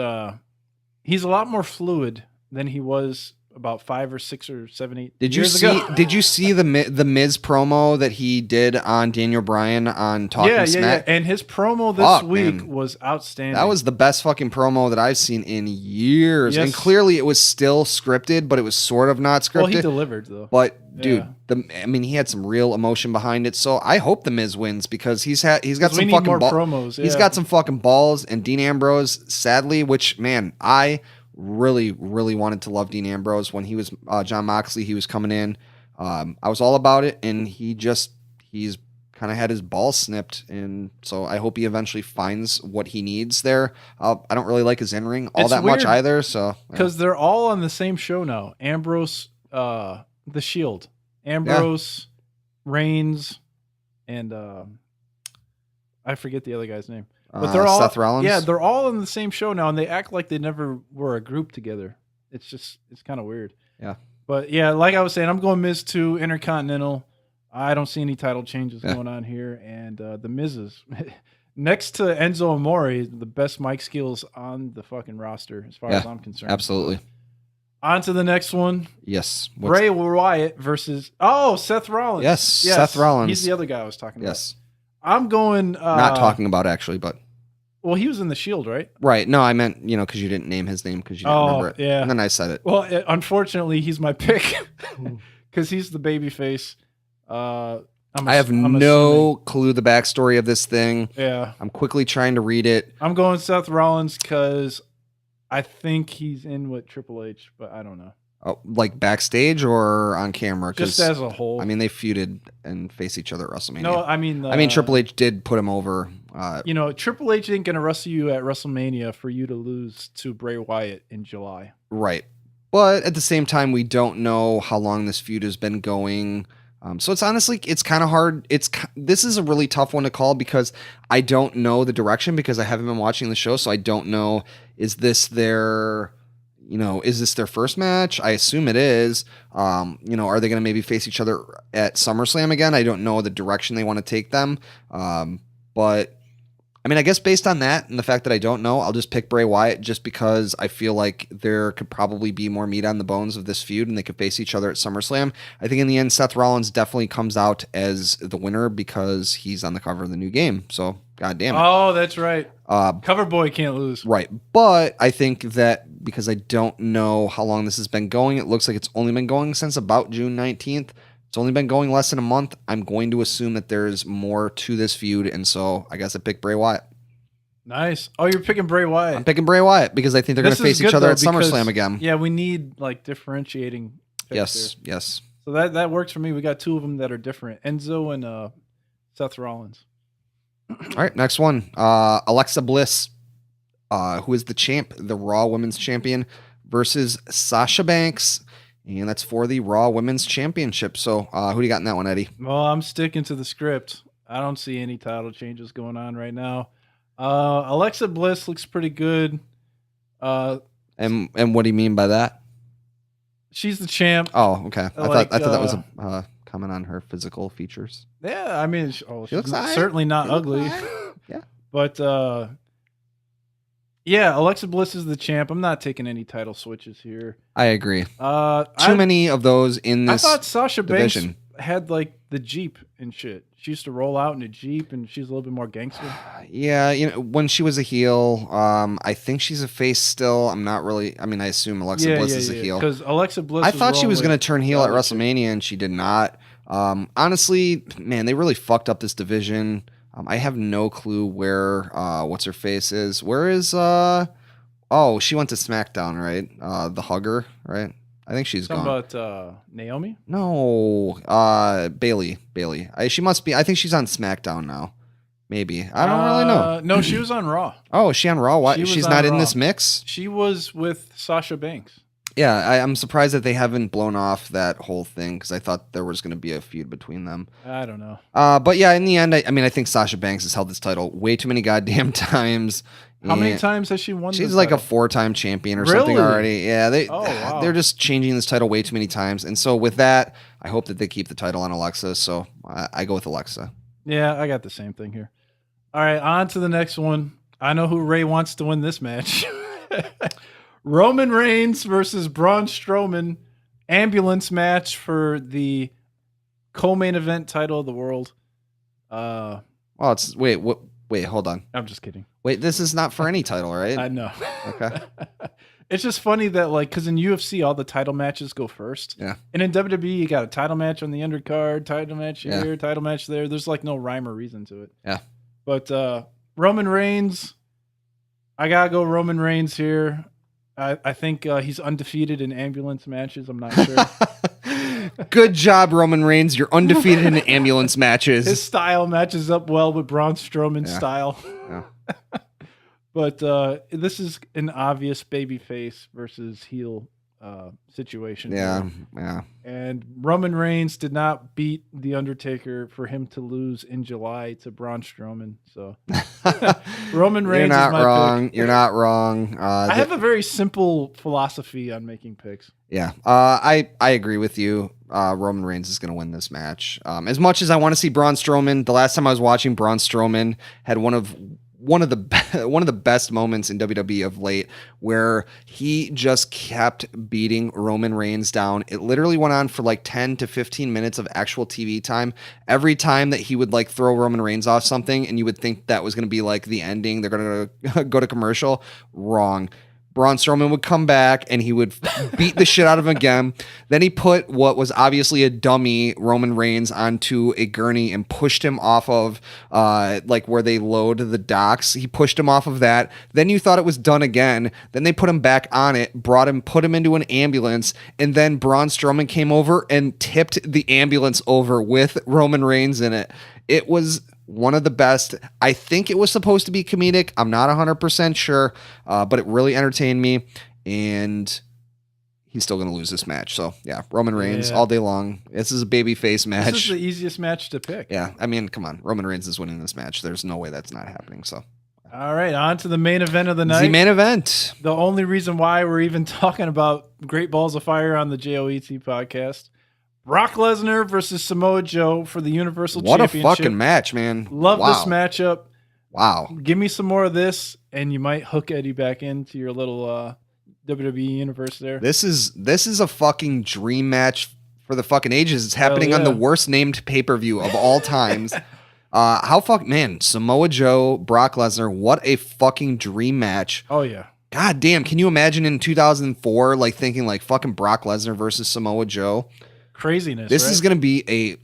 he's a lot more fluid than he was about 5 or 6 or 7, 8 Did you years see? ago. Did you see the Miz promo that he did on Daniel Bryan on Talking Smack? And his promo this week was outstanding. That was the best fucking promo that I've seen in years. Yes. And clearly it was still scripted, but it was sort of not scripted. Well, he delivered though. But dude, he had some real emotion behind it. So I hope the Miz wins because he's got some fucking promos. Yeah. He's got some fucking balls. And Dean Ambrose, sadly, which man, I really, really wanted to love Dean Ambrose when he was John Moxley. He was coming in. I was all about it, and he's kind of had his balls snipped, and so I hope he eventually finds what he needs there. I don't really like his in-ring much either. So because they're all on the same show now. Ambrose, the Shield, Ambrose, Reigns, and I forget the other guy's name. But they're all Seth Rollins. Yeah, they're all on the same show now, and they act like they never were a group together. It's kind of weird. Yeah. But yeah, like I was saying, I'm going Miz 2 Intercontinental. I don't see any title changes going on here, and the Miz's next to Enzo Amore, the best mic skills on the fucking roster, as far as I'm concerned. Absolutely. On to the next one. Yes. Bray Wyatt versus Seth Rollins. Yes, Seth Rollins. He's the other guy I was talking about. Yes. I'm going. Not talking about actually, but. Well, he was in the Shield, right? Right. No, I meant, because you didn't name his name because you didn't remember it. Yeah. And then I said it. Well, unfortunately, he's my pick because he's the baby face. I have no clue the backstory of this thing. Yeah. I'm quickly trying to read it. I'm going Seth Rollins because I think he's in with Triple H, but I don't know. Oh, like backstage or on camera? Just as a whole. I mean, they feuded and face each other at WrestleMania. No, I mean, Triple H did put him over. Triple H ain't going to wrestle you at WrestleMania for you to lose to Bray Wyatt in July. Right. But at the same time, we don't know how long this feud has been going. So it's honestly, it's kind of hard. This is a really tough one to call because I don't know the direction because I haven't been watching the show. So I don't know, is this their first match? I assume it is. Are they going to maybe face each other at SummerSlam again? I don't know the direction they want to take them. But I mean, I guess based on that and the fact that I don't know, I'll just pick Bray Wyatt just because I feel like there could probably be more meat on the bones of this feud and they could face each other at SummerSlam. I think in the end, Seth Rollins definitely comes out as the winner because he's on the cover of the new game. So, God damn it. Oh, that's right. Cover boy can't lose. Right. But I think that because I don't know how long this has been going, it looks like it's only been going since about June 19th. It's only been going less than a month. I'm going to assume that there's more to this feud, and so I guess I pick Bray Wyatt. Nice. Oh, you're picking Bray Wyatt. I'm picking Bray Wyatt because I think they're going to face each other at SummerSlam again. Yeah, we need differentiating. Yes. So that works for me. We got two of them that are different: Enzo and Seth Rollins. All right, next one. Alexa Bliss, who is the champ, the Raw Women's Champion, versus Sasha Banks. And that's for the Raw Women's Championship. So who do you got in that one, Eddie? Well, I'm sticking to the script. I don't see any title changes going on right now. Alexa Bliss looks pretty good. And what do you mean by that? She's the champ. Oh, okay. I thought that was a comment on her physical features. Yeah, I mean, she looks certainly not ugly. Yeah. But yeah, Alexa Bliss is the champ. I'm not taking any title switches here. I agree. Too many of those in this. I thought Sasha division. Banks had the Jeep and shit. She used to roll out in a Jeep, and she's a little bit more gangster. Yeah, when she was a heel, I think she's a face still. I'm not really. I mean, I assume Alexa Bliss is a heel because Alexa Bliss. I thought she was going to turn heel at WrestleMania, and she did not. Honestly, man, they really fucked up this division. I have no clue where what's her face is. Where is she went to SmackDown, right? The Hugger, right? I think she's gone. About Naomi? No, Bailey. She must be. I think she's on SmackDown now. Maybe. I don't really know. No, she was on Raw. Oh, is she on Raw? What? She's not in this mix? She was with Sasha Banks. Yeah, I'm surprised that they haven't blown off that whole thing because I thought there was going to be a feud between them. I don't know. But yeah, in the end, I think Sasha Banks has held this title way too many goddamn times. How many times has she won? She's like a 4-time champion or something already. Yeah, they're just changing this title way too many times. And so with that, I hope that they keep the title on Alexa. So I go with Alexa. Yeah, I got the same thing here. All right, on to the next one. I know who Ray wants to win this match. Roman Reigns versus Braun Strowman ambulance match for the co-main event title of the world. Well, it's wait, hold on. I'm just kidding. Wait, this is not for any title, right? I know. Okay. It's just funny that, like, because in UFC, all the title matches go first. Yeah. And in WWE, you got a title match on the undercard, title match here, Yeah. title match there. There's, like, no rhyme or reason to it. Yeah. But Roman Reigns, I got to go Roman Reigns here. I think he's undefeated in ambulance matches. I'm not sure. Good job, Roman Reigns. You're undefeated in ambulance matches. His style matches up well with Braun Strowman's style. Yeah. But this is an obvious babyface versus heel situation. Yeah, here. yeah. And Roman Reigns did not beat The Undertaker for him to lose in July to Braun Strowman. So Roman Reigns You're not is my wrong. pick. You're not wrong. I have a very simple philosophy on making picks. Yeah, I agree with you. Roman Reigns is going to win this match. As much as I want to see Braun Strowman, the last time I was watching, Braun Strowman had one of the best moments in WWE of late, where he just kept beating Roman Reigns down. It literally went on for like 10 to 15 minutes of actual TV time. Every time that he would like throw Roman Reigns off something, and you would think that was going to be like the ending, they're going to go to commercial. Wrong. Braun Strowman would come back and he would beat the shit out of him again. Then he put what was obviously a dummy Roman Reigns onto a gurney and pushed him off of like where they load the docks. He pushed him off of that. Then you thought it was done again. Then they put him back on it, put him into an ambulance, and then Braun Strowman came over and tipped the ambulance over with Roman Reigns in it. It was one of the best. I think it was supposed to be comedic. I'm not 100% sure, but it really entertained me, and he's still going to lose this match. So, yeah, Roman Reigns all day long. This is a babyface match. This is the easiest match to pick. Yeah, I mean, come on. Roman Reigns is winning this match. There's no way that's not happening. So, all right, on to the main event of the night. The main event. The only reason why we're even talking about Great Balls of Fire on the JOAT podcast. Brock Lesnar versus Samoa Joe for the Universal Championship. What a fucking match, man. Love this matchup. Wow. Give me some more of this, and you might hook Eddie back into your little WWE universe there. This is a fucking dream match for the fucking ages. It's happening on the worst named pay-per-view of all times. Samoa Joe, Brock Lesnar, what a fucking dream match. Oh, yeah. God damn, can you imagine in 2004, like thinking like fucking Brock Lesnar versus Samoa Joe? Craziness. This is going to be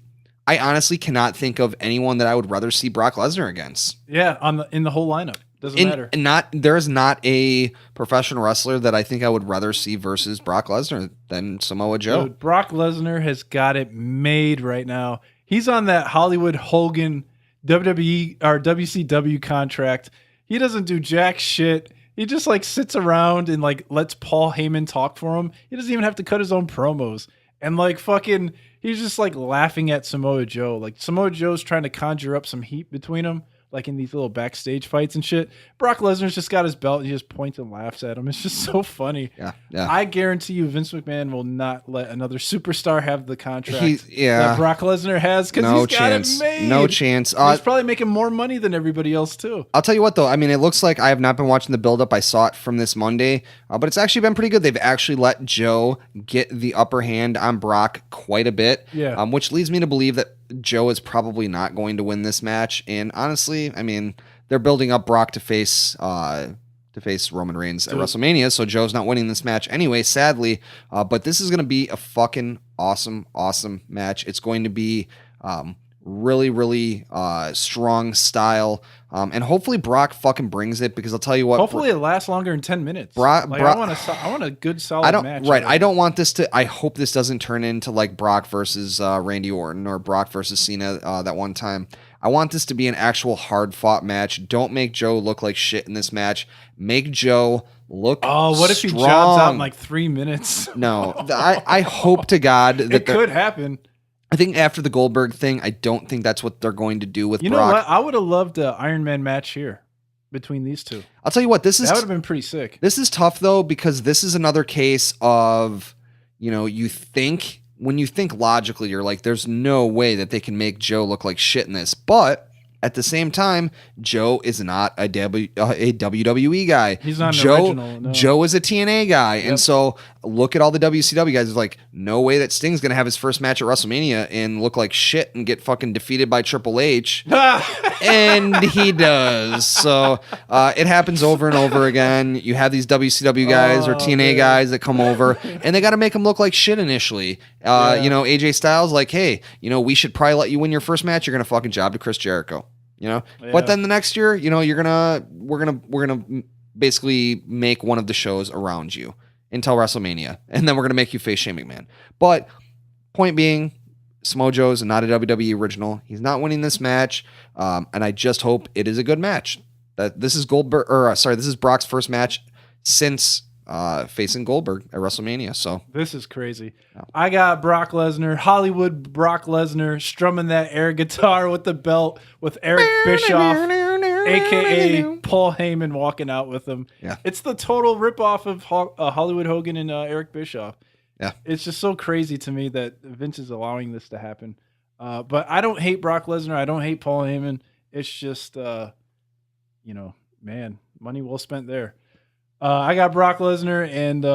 I honestly cannot think of anyone that I would rather see Brock Lesnar against. Yeah, in the whole lineup. Doesn't matter. There is not a professional wrestler that I think I would rather see versus Brock Lesnar than Samoa Joe. Dude, Brock Lesnar has got it made right now. He's on that Hollywood Hogan WWE or WCW contract. He doesn't do jack shit. He just like sits around and like lets Paul Heyman talk for him. He doesn't even have to cut his own promos. And like fucking, he's just like laughing at Samoa Joe. Like Samoa Joe's trying to conjure up some heat between them, like in these little backstage fights and shit. Brock Lesnar's just got his belt and he just points and laughs at him. It's just so funny. Yeah. I guarantee you Vince McMahon will not let another superstar have the contract that that Brock Lesnar has because he's got it made. No chance. He's probably making more money than everybody else too. I'll tell you what though. I mean, it looks like I have not been watching the build-up. I saw it from this Monday, but it's actually been pretty good. They've actually let Joe get the upper hand on Brock quite a bit, which leads me to believe that Joe is probably not going to win this match. And honestly, I mean, they're building up Brock to face Roman Reigns at WrestleMania, so Joe's not winning this match anyway, sadly. But this is going to be a fucking awesome match. It's going to be really strong style, and hopefully Brock fucking brings it, because I'll tell you what. Hopefully it lasts longer than 10 minutes. I want a good solid match. Right. I don't want this to. I hope this doesn't turn into like Brock versus Randy Orton or Brock versus Cena that one time. I want this to be an actual hard-fought match. Don't make Joe look like shit in this match. Make Joe look what if he jobs out in like 3 minutes? No. I hope to God that it could happen. I think after the Goldberg thing, I don't think that's what they're going to do with Brock. You know what? I would have loved an Iron Man match here between these two. I'll tell you what. That would have been pretty sick. This is tough, though, because this is another case of, when you think logically, you're like, there's no way that they can make Joe look like shit in this. But at the same time, Joe is not a WWE guy. He's not an Joe, original, no. Joe is a TNA guy. Yep. And so look at all the WCW guys. It's like, no way that Sting's going to have his first match at WrestleMania and look like shit and get fucking defeated by Triple H. And he does. So it happens over and over again. You have these WCW guys or TNA guys that come over, and they got to make them look like shit initially. You know, AJ Styles, like, hey, you know, we should probably let you win your first match. You're going to fucking job to Chris Jericho. You know, but then the next year, you know, we're gonna basically make one of the shows around you until WrestleMania, and then we're gonna make you face Shane McMahon. But point being, Samoa Joe's not a WWE original. He's not winning this match, and I just hope it is a good match. That this is this is Brock's first match since facing Goldberg at WrestleMania. So this is crazy. I got Brock Lesnar, Hollywood Brock Lesnar, strumming that air guitar with the belt with Eric Bischoff, aka Paul Heyman, walking out with him. Yeah, it's the total ripoff of Hollywood Hogan and Eric Bischoff. Yeah, it's just so crazy to me that Vince is allowing this to happen. But I don't hate Brock Lesnar. I don't hate Paul Heyman. It's just, you know, man, money well spent there. I got Brock Lesnar, and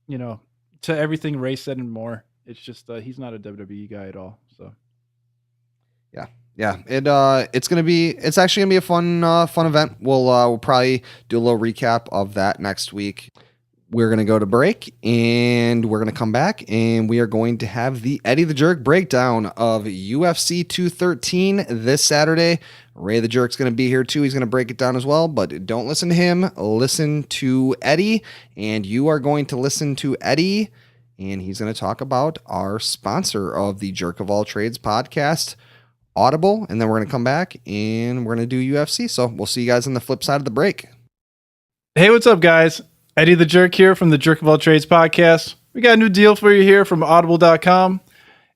you know, to everything Ray said and more. It's just he's not a WWE guy at all. So yeah, it's actually gonna be a fun event. We'll probably do a little recap of that next week. We're gonna go to break, and we're gonna come back, and we are going to have the Eddie the Jerk breakdown of UFC 213 this Saturday. Ray the Jerk's going to be here too. He's going to break it down as well, but don't listen to him. Listen to Eddie, and you are going to listen to Eddie, and he's going to talk about our sponsor of the Jerk of All Trades podcast, Audible, and then we're going to come back, and we're going to do UFC. So we'll see you guys on the flip side of the break. Hey, what's up, guys? Eddie the Jerk here from the Jerk of All Trades podcast. We got a new deal for you here from Audible.com.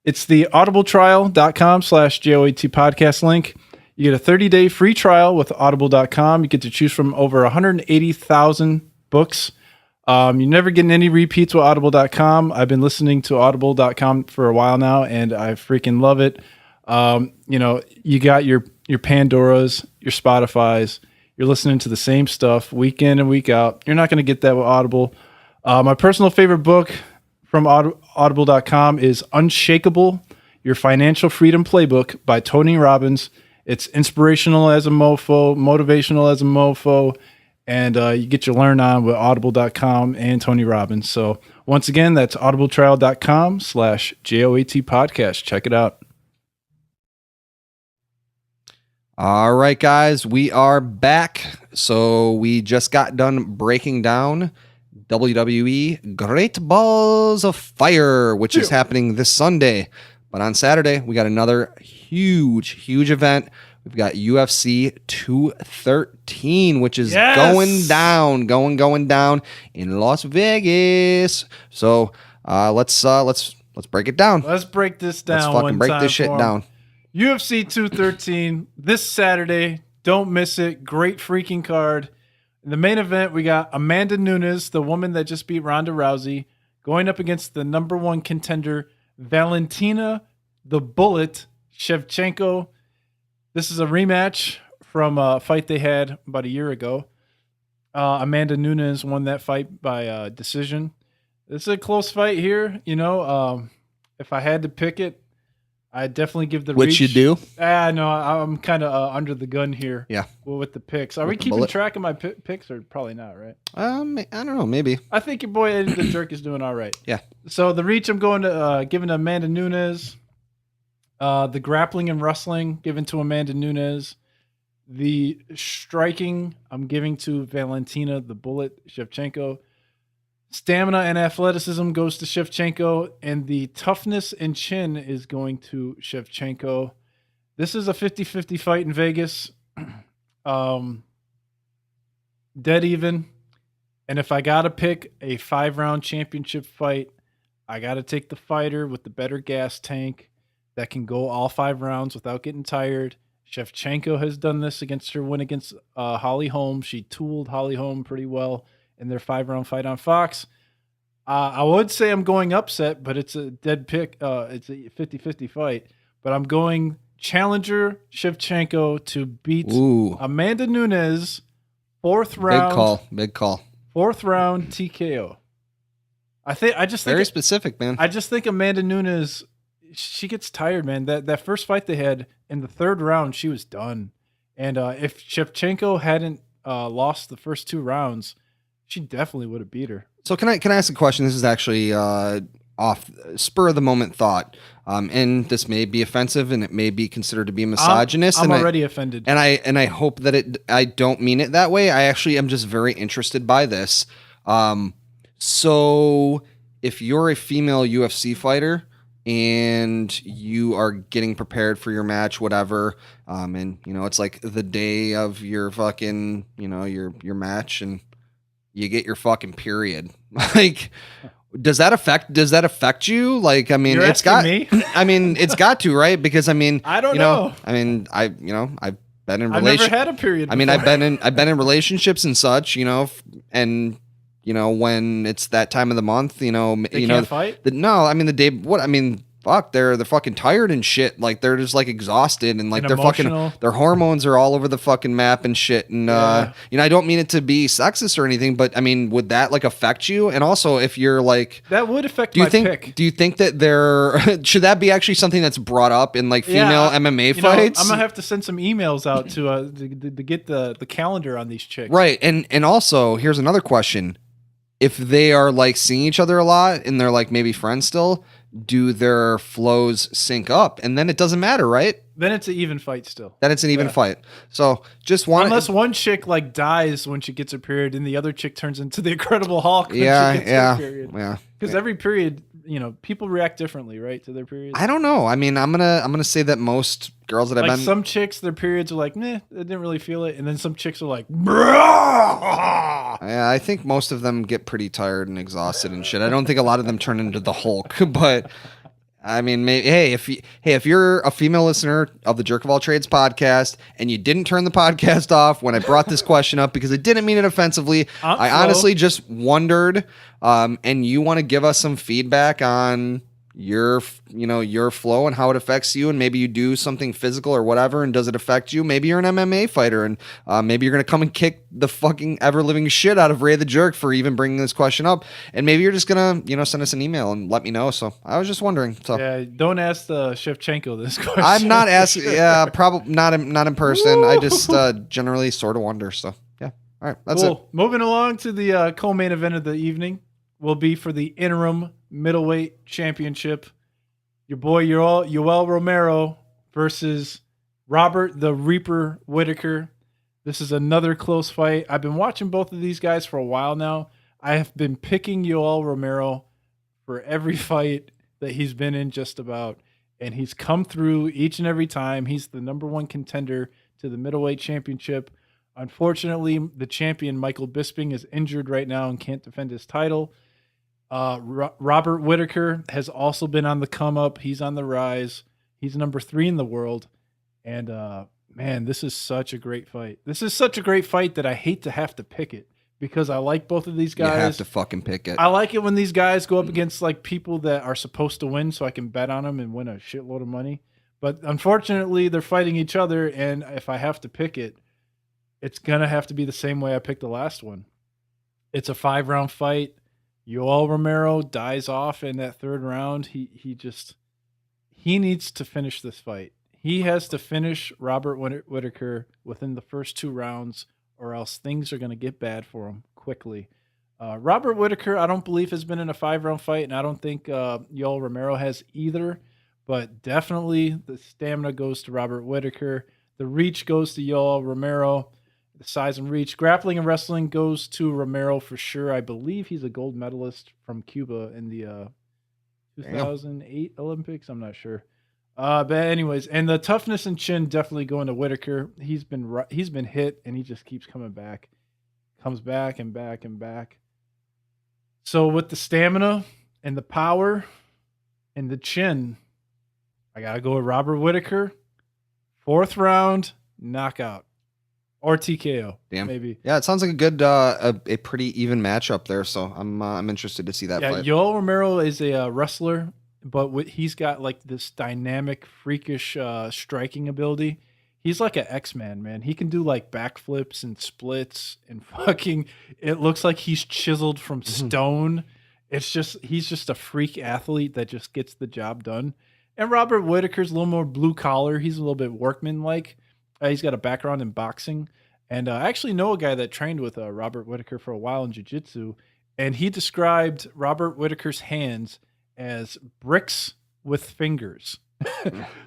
It's the audibletrial.com/JOAT podcast link. You get a 30-day free trial with audible.com. You get to choose from over 180,000 books. You're never getting any repeats with audible.com. I've been listening to audible.com for a while now, and I freaking love it. You know, you got your Pandoras, your Spotifys. You're listening to the same stuff week in and week out. You're not going to get that with Audible. My personal favorite book from audible.com is Unshakable, Your Financial Freedom Playbook by Tony Robbins. It's inspirational as a mofo, motivational as a mofo, and you get your learn on with audible.com and Tony Robbins. So once again, that's audibletrial.com/JOAT podcast. Check it out. All right, guys, we are back. So we just got done breaking down WWE Great Balls of Fire, which is happening this Sunday. But on Saturday, we got another huge event. We've got UFC 213, which is going down in Las Vegas. So let's break it down. Let's break this down. Let's fucking break this shit down. UFC 213 this Saturday. Don't miss it. Great freaking card. In the main event, we got Amanda Nunes, the woman that just beat Ronda Rousey, going up against the number one contender, Valentina the Bullet Shevchenko. This is a rematch from a fight they had about a year ago. Amanda Nunes won that fight by decision. This is a close fight here. You know, if I had to pick it, I'd definitely give the Which reach. you do? No, I'm kind of under the gun here. Yeah. With the picks. Are we keeping track of my picks or probably not, right? I don't know, maybe. I think your boy Eddie the Jerk is doing all right. Yeah. So the reach I'm going to giving to Amanda Nunes. The grappling and wrestling given to Amanda Nunes. The striking I'm giving to Valentina the Bullet Shevchenko. Stamina and athleticism goes to Shevchenko, and the toughness and chin is going to Shevchenko. This is a 50-50 fight in Vegas. Dead even. And if I got to pick a 5-round championship fight, I got to take the fighter with the better gas tank that can go all 5 rounds without getting tired. Shevchenko has done this against her win against Holly Holm. She tooled Holly Holm pretty well in their 5-round fight on Fox. I would say I'm going upset, but it's a dead pick. It's a 50-50 fight. But I'm going challenger Shevchenko to beat Ooh. Amanda Nunes, fourth round. Big call. Fourth round TKO. I just think very specific, man. I just think Amanda Nunes, she gets tired, man. That first fight they had in the third round, she was done. And if Shevchenko hadn't lost the first 2 rounds, she definitely would have beat her. So can I ask a question? This is actually off spur of the moment thought, and this may be offensive, and it may be considered to be misogynist. I'm already offended, and I hope that I don't mean it that way. I actually am just very interested by this. So if you're a female UFC fighter and you are getting prepared for your match, whatever, and it's like the day of your fucking your match, and you get your fucking period, like. Does that affect you? Like, I mean, You're it's got me? I mean, it's got to, right? Because I mean, I don't know. I mean, I've been in I've never had a period before. I mean, I've been in relationships and such, and when it's that time of the month, they can't fight? No, I mean the day. What I mean, fuck, they're fucking tired and shit. Like they're just like exhausted and like they're emotional. fucking their hormones are all over the fucking map and shit. And I don't mean it to be sexist or anything, but I mean, would that like affect you? And also, if you're like that would affect my pick. Do you think that should that be actually something that's brought up in like female MMA fights? I'm gonna have to send some emails out to get the calendar on these chicks. Right, and also here's another question: if they are like seeing each other a lot and they're like maybe friends still, do their flows sync up? And then it doesn't matter, right? Then it's an even fight still. Then it's an even fight. So unless one chick like dies when she gets her period and the other chick turns into the Incredible Hulk when she gets her period. Yeah. Because every period, people react differently, right, to their periods. I don't know. I mean, I'm gonna say that most girls that I've been, some chicks, their periods are like, meh, I didn't really feel it, and then some chicks are like, bruh. Yeah, I think most of them get pretty tired and exhausted and shit. I don't think a lot of them turn into the Hulk, but I mean, maybe, if you're a female listener of the Jerk of All Trades podcast and you didn't turn the podcast off when I brought this question up because I didn't mean it offensively, I honestly just wondered, and you want to give us some feedback on your flow and how it affects you, and maybe you do something physical or whatever, and does it affect you? Maybe you're an MMA fighter, and maybe you're gonna come and kick the fucking ever living shit out of Ray the Jerk for even bringing this question up, and maybe you're just gonna send us an email and let me know. So I was just wondering. So yeah, don't ask Shevchenko this question. I'm not asking. Yeah, probably not in person. Woo! I just generally sort of wonder. So yeah, all right, that's it. Moving along to the co-main event of the evening will be for the interim middleweight championship. Your boy Yoel Romero versus Robert the Reaper Whittaker. This is another close fight. I've been watching both of these guys for a while now. I have been picking Yoel Romero for every fight that he's been in just about, and he's come through each and every time. He's the number 1 contender to the middleweight championship. Unfortunately, the champion Michael Bisping is injured right now and can't defend his title. Robert Whittaker has also been on the come up. He's on the rise. He's number 3 in the world. And man, this is such a great fight. This is such a great fight that I hate to have to pick it because I like both of these guys. You have to fucking pick it. I like it when these guys go up against like people that are supposed to win so I can bet on them and win a shitload of money. But unfortunately, they're fighting each other. And if I have to pick it, it's going to have to be the same way I picked the last one. It's a 5-round fight. Yoel Romero dies off in that 3rd round. He needs to finish this fight. He has to finish Robert Whittaker within the first 2 rounds, or else things are going to get bad for him quickly. Robert Whittaker, I don't believe, has been in a 5-round fight, and I don't think Yoel Romero has either. But definitely the stamina goes to Robert Whittaker. The reach goes to Yoel Romero. The size and reach. Grappling and wrestling goes to Romero for sure. I believe he's a gold medalist from Cuba in the 2008 Olympics. I'm not sure. But anyways, and the toughness and chin definitely going to Whittaker. He's been hit and he just keeps coming back. Comes back and back and back. So with the stamina and the power and the chin, I got to go with Robert Whittaker. 4th round, knockout. Or TKO. Damn. Maybe. Yeah, it sounds like a good, a pretty even matchup there. So I'm interested to see that fight. Yoel Romero is a wrestler. but he's got like this dynamic, freakish striking ability. He's like an X-Man, man. He can do like backflips and splits and fucking. It looks like he's chiseled from stone. He's just a freak athlete that just gets the job done. And Robert Whitaker's a little more blue collar. He's a little bit workman-like. He's got a background in boxing. And I actually know a guy that trained with Robert Whitaker for a while in jiu-jitsu. And he described Robert Whitaker's hands as bricks with fingers.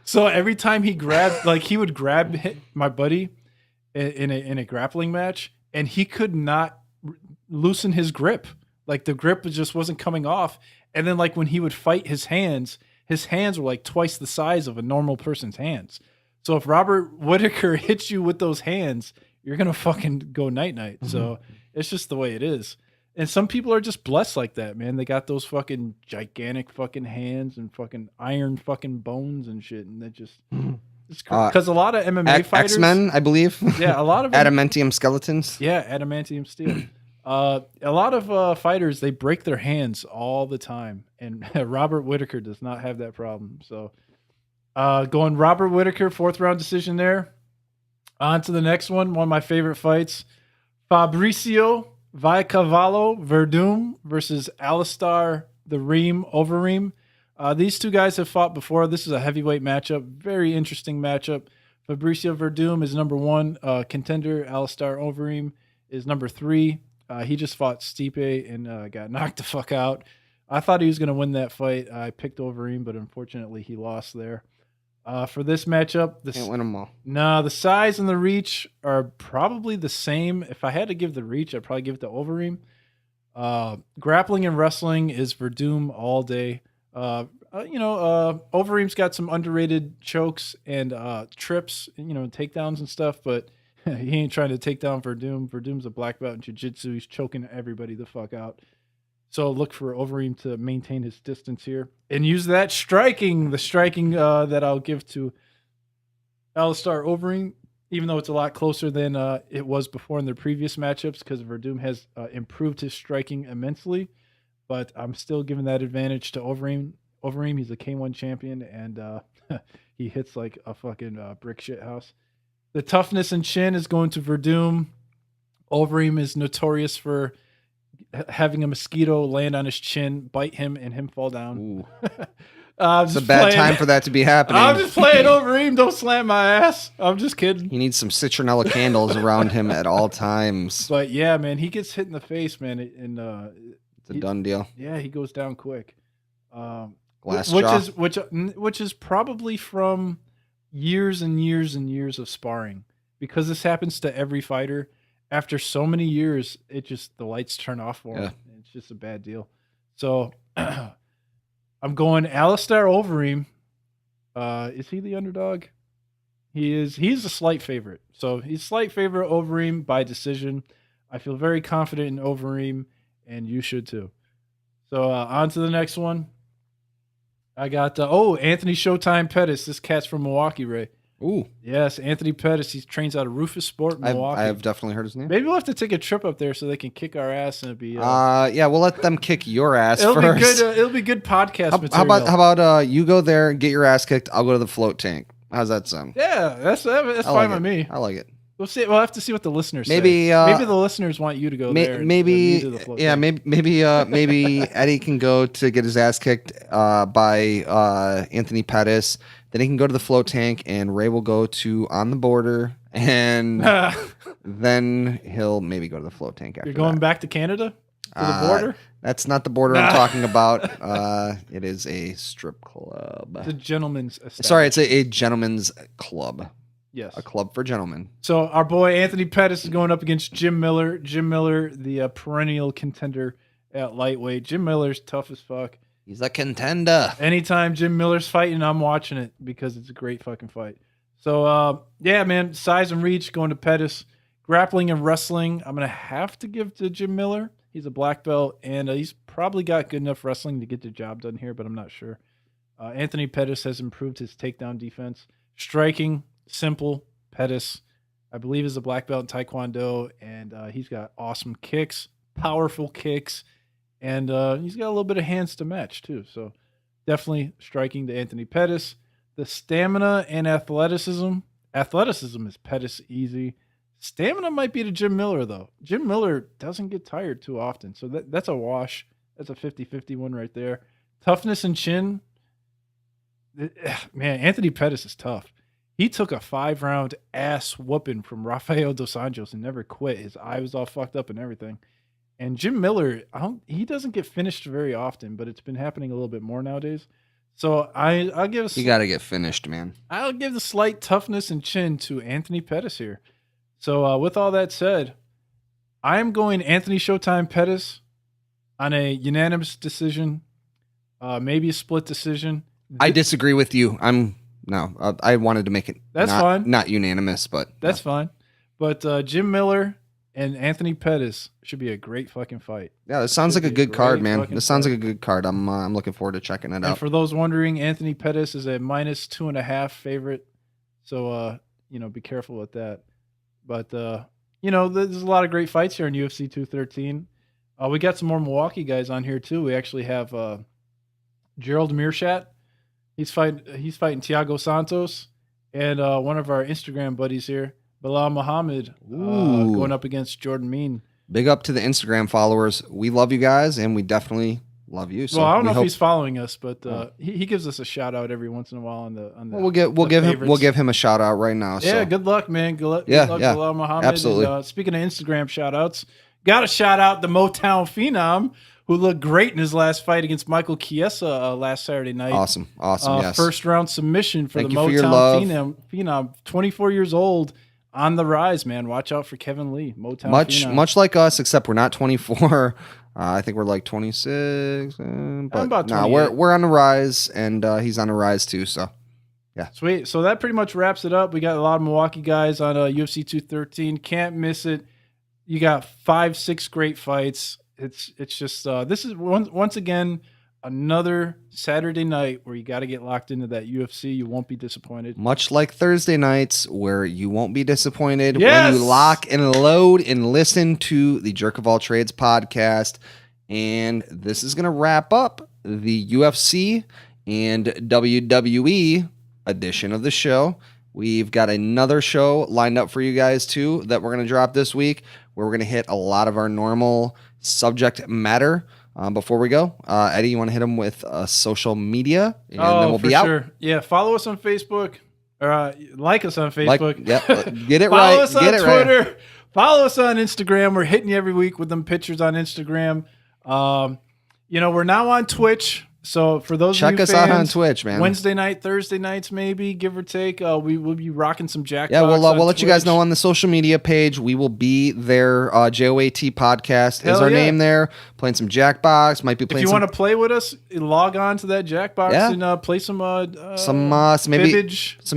So every time he grabbed, like he would grab my buddy in a grappling match, and he could not loosen his grip. Like the grip just wasn't coming off. And then like when he would fight his hands were like twice the size of a normal person's hands. So if Robert Whitaker hits you with those hands, you're gonna fucking go night-night. So it's just the way it is. And some people are just blessed like that, man. They got those fucking gigantic fucking hands and fucking iron fucking bones and shit. And that just, because a lot of MMA fighters. X-Men, I believe. Yeah, a lot of adamantium skeletons. Yeah, adamantium steel. A lot of fighters, they break their hands all the time. And Robert Whitaker does not have that problem. So going Robert Whitaker, 4th round decision there. On to the next one of my favorite fights. Fabricio Vicavallo Verdum versus Alistar the Reem Overeem. These two guys have fought before. This is a heavyweight matchup. Very interesting matchup. Fabricio Verdum is number 1 contender. Alistar Overeem is number 3. He just fought Stipe and got knocked the fuck out. I thought he was going to win that fight. I picked Overeem, but unfortunately he lost there. For this matchup, Can't win them all. No, the size and the reach are probably the same. If I had to give the reach, I'd probably give it to Overeem. Grappling and wrestling is Verdum all day. Overeem's got some underrated chokes and trips, takedowns and stuff, but he ain't trying to take down Verdum. Verdum's a black belt in jiu-jitsu. He's choking everybody the fuck out. So look for Overeem to maintain his distance here and use that striking, that I'll give to Alistar Overeem, even though it's a lot closer than it was before in their previous matchups, because Verdum has improved his striking immensely. But I'm still giving that advantage to Overeem. Overeem, he's a K1 champion, and he hits like a fucking brick shit house. The toughness and chin is going to Verdum. Overeem is notorious for having a mosquito land on his chin, bite him, and him fall down. It's a bad time for that to be happening. I'm just playing Overeem. Don't slam my ass. I'm just kidding. He needs some citronella candles around him at all times. But yeah, man, he gets hit in the face, man, and it's a done deal. Yeah, he goes down quick. Glass jaw. Which is probably from years and years and years of sparring, because this happens to every fighter. After so many years, the lights turn off for him. Yeah. It's just a bad deal. So I'm going Alistar Overeem. Is he the underdog? He is. He's a slight favorite. So he's slight favorite Overeem by decision. I feel very confident in Overeem, and you should too. So on to the next one. I got Anthony Showtime Pettis. This cat's from Milwaukee, Ray. Ooh. Yes, Anthony Pettis. He trains out of Rufus Sport in Milwaukee. I've definitely heard his name. Maybe we'll have to take a trip up there so they can kick our ass and it'll be. Yeah, we'll let them kick your ass it'll first. Be good. It'll be good podcast material. How about you go there and get your ass kicked? I'll go to the float tank. How's that sound? Yeah, that's fine with me. I like it. We'll see. We'll have to see what the listeners say. Maybe the listeners want you to go there. Maybe Eddie can go to get his ass kicked by Anthony Pettis. Then he can go to the float tank, and Ray will go to On the Border, and then he'll maybe go to the float tank after. You're going back to Canada? To the border? That's not the border I'm talking about. It is a strip club. It's a gentleman's establishment. Sorry, it's a gentleman's club. Yes. A club for gentlemen. So our boy Anthony Pettis is going up against Jim Miller. Jim Miller, the perennial contender at lightweight. Jim Miller's tough as fuck. He's a contender. Anytime Jim Miller's fighting, I'm watching it because it's a great fucking fight. So, yeah, man, size and reach going to Pettis. Grappling and wrestling, I'm going to have to give to Jim Miller. He's a black belt, and he's probably got good enough wrestling to get the job done here, but I'm not sure. Anthony Pettis has improved his takedown defense. Striking, simple. Pettis, I believe, is a black belt in Taekwondo, and he's got awesome kicks, powerful kicks, and he's got a little bit of hands to match, too. So definitely striking to Anthony Pettis. The stamina and athleticism. Athleticism is Pettis easy. Stamina might be to Jim Miller, though. Jim Miller doesn't get tired too often. So that's a wash. That's a 50-50 one right there. Toughness and chin. Man, Anthony Pettis is tough. He took a 5-round ass whooping from Rafael Dos Anjos and never quit. His eye was all fucked up and everything. And Jim Miller, he doesn't get finished very often, but it's been happening a little bit more nowadays. So I'll give You got to get finished, man. I'll give the slight toughness and chin to Anthony Pettis here. So with all that said, I am going Anthony Showtime Pettis on a unanimous decision, maybe a split decision. I disagree with you. I wanted to make it fine. Not unanimous, but that's fine. But Jim Miller and Anthony Pettis should be a great fucking fight. Yeah, this sounds like a good card, man. This sounds like a good card. I'm looking forward to checking it out. And for those wondering, Anthony Pettis is a -2.5 favorite. So be careful with that. But there's a lot of great fights here in UFC 213. We got some more Milwaukee guys on here too. We actually have Gerald Meerschaert. He's fighting Thiago Santos, and one of our Instagram buddies here, Bilal Muhammad, going up against Jordan Mean. Big up to the Instagram followers. We love you guys, and we definitely love you. So well, I don't know if he's following us, but he gives us a shout out every once in a while on the. We'll give him a shout out right now. Yeah, so. Good luck, man. Good luck, Bilal Muhammad. Absolutely. And, speaking of Instagram shout outs, got to shout out the Motown Phenom, who looked great in his last fight against Michael Chiesa last Saturday night. Awesome. Yes. First round submission for Thank the you for your Motown love. Phenom. 24 years old, on the rise, man. Watch out for Kevin Lee. Motown Phenom. Much like us, except we're not 24. I think we're like 26. But about 28. we're on the rise, and he's on the rise too. So yeah, sweet. So that pretty much wraps it up. We got a lot of Milwaukee guys on UFC 213. Can't miss it. You got 5-6 great fights. It's just this is once again another Saturday night where you got to get locked into that UFC. You won't be disappointed. Much like Thursday nights, where you won't be disappointed Yes! when you lock and load and listen to the Jerk of All Trades podcast. And this is going to wrap up the UFC and WWE edition of the show. We've got another show lined up for you guys too that we're going to drop this week, where we're going to hit a lot of our normal subject matter. Before we go, Eddie, you want to hit them with social media, and then we'll be out. Sure. Yeah, follow us on Facebook, or like us on Facebook. Get it follow right. Us on Twitter. Right. Follow us on Instagram. We're hitting you every week with them pictures on Instagram. We're now on Twitch. So for those check of you us fans, out on Twitch, man. Wednesday night, Thursday nights, maybe give or take. We will be rocking some Jackbox. Yeah, we'll let you guys know on the social media page. We will be there. JOAT Podcast is our name there. Playing some Jackbox. Might be playing. If you want to play with us, log on to that Jackbox and play some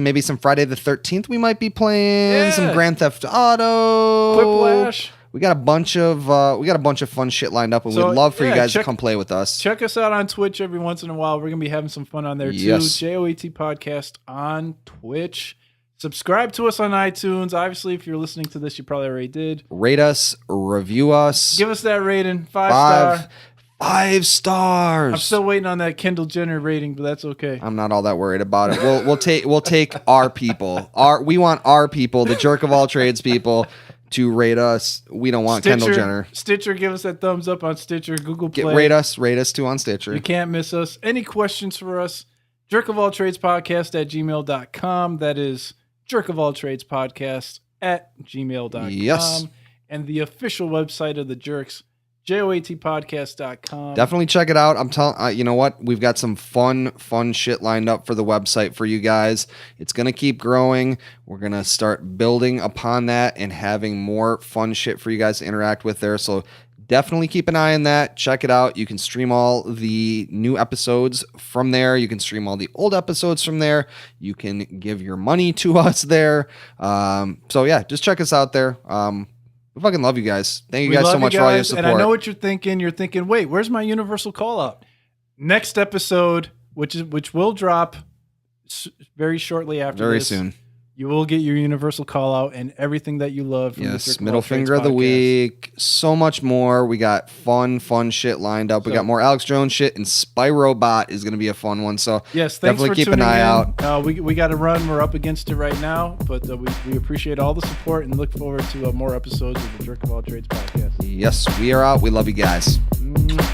maybe some Friday the 13th. We might be playing some Grand Theft Auto, Quiplash. We got a bunch of fun shit lined up, and we'd love for you guys to come play with us. Check us out on Twitch every once in a while. We're gonna be having some fun on there too. JOAT Podcast on Twitch. Subscribe to us on iTunes. Obviously, if you're listening to this, you probably already did. Rate us, review us. Give us that rating, 5 star. 5 stars. I'm still waiting on that Kendall Jenner rating, but that's okay. I'm not all that worried about it. We'll take our people. We want our people, the Jerk of All Trades people, to rate us. We don't want Kendall Jenner. Stitcher, give us that thumbs up on Stitcher. Google Play. Rate us too on Stitcher. You can't miss us. Any questions for us? JerkOfAllTradesPodcast@gmail.com. That is JerkOfAllTradesPodcast@gmail.com. Yes. And the official website of the Jerks, JOATpodcast.com. Definitely check it out. I'm telling you know what? We've got some fun shit lined up for the website for you guys. It's going to keep growing. We're going to start building upon that and having more fun shit for you guys to interact with there. So definitely keep an eye on that. Check it out. You can stream all the new episodes from there. You can stream all the old episodes from there. You can give your money to us there. So yeah, just check us out there. We fucking love you guys. Thank you guys so much for all your support. And I know what you're thinking. You're thinking, wait, where's my universal call out? Next episode, which will drop very shortly after very this. soon. you will get your universal call out and everything that you love. From Yes, the Jerk of middle All Trades finger of the podcast. week. So much more. We got fun shit lined up. We got more Alex Jones shit, and Spyrobot is going to be a fun one. So Yes, thanks definitely for keep an tuning eye in. out. We got to run. We're up against it right now, but we appreciate all the support and look forward to more episodes of the Jerk of All Trades podcast. Yes, we are out. We love you guys. Mwah.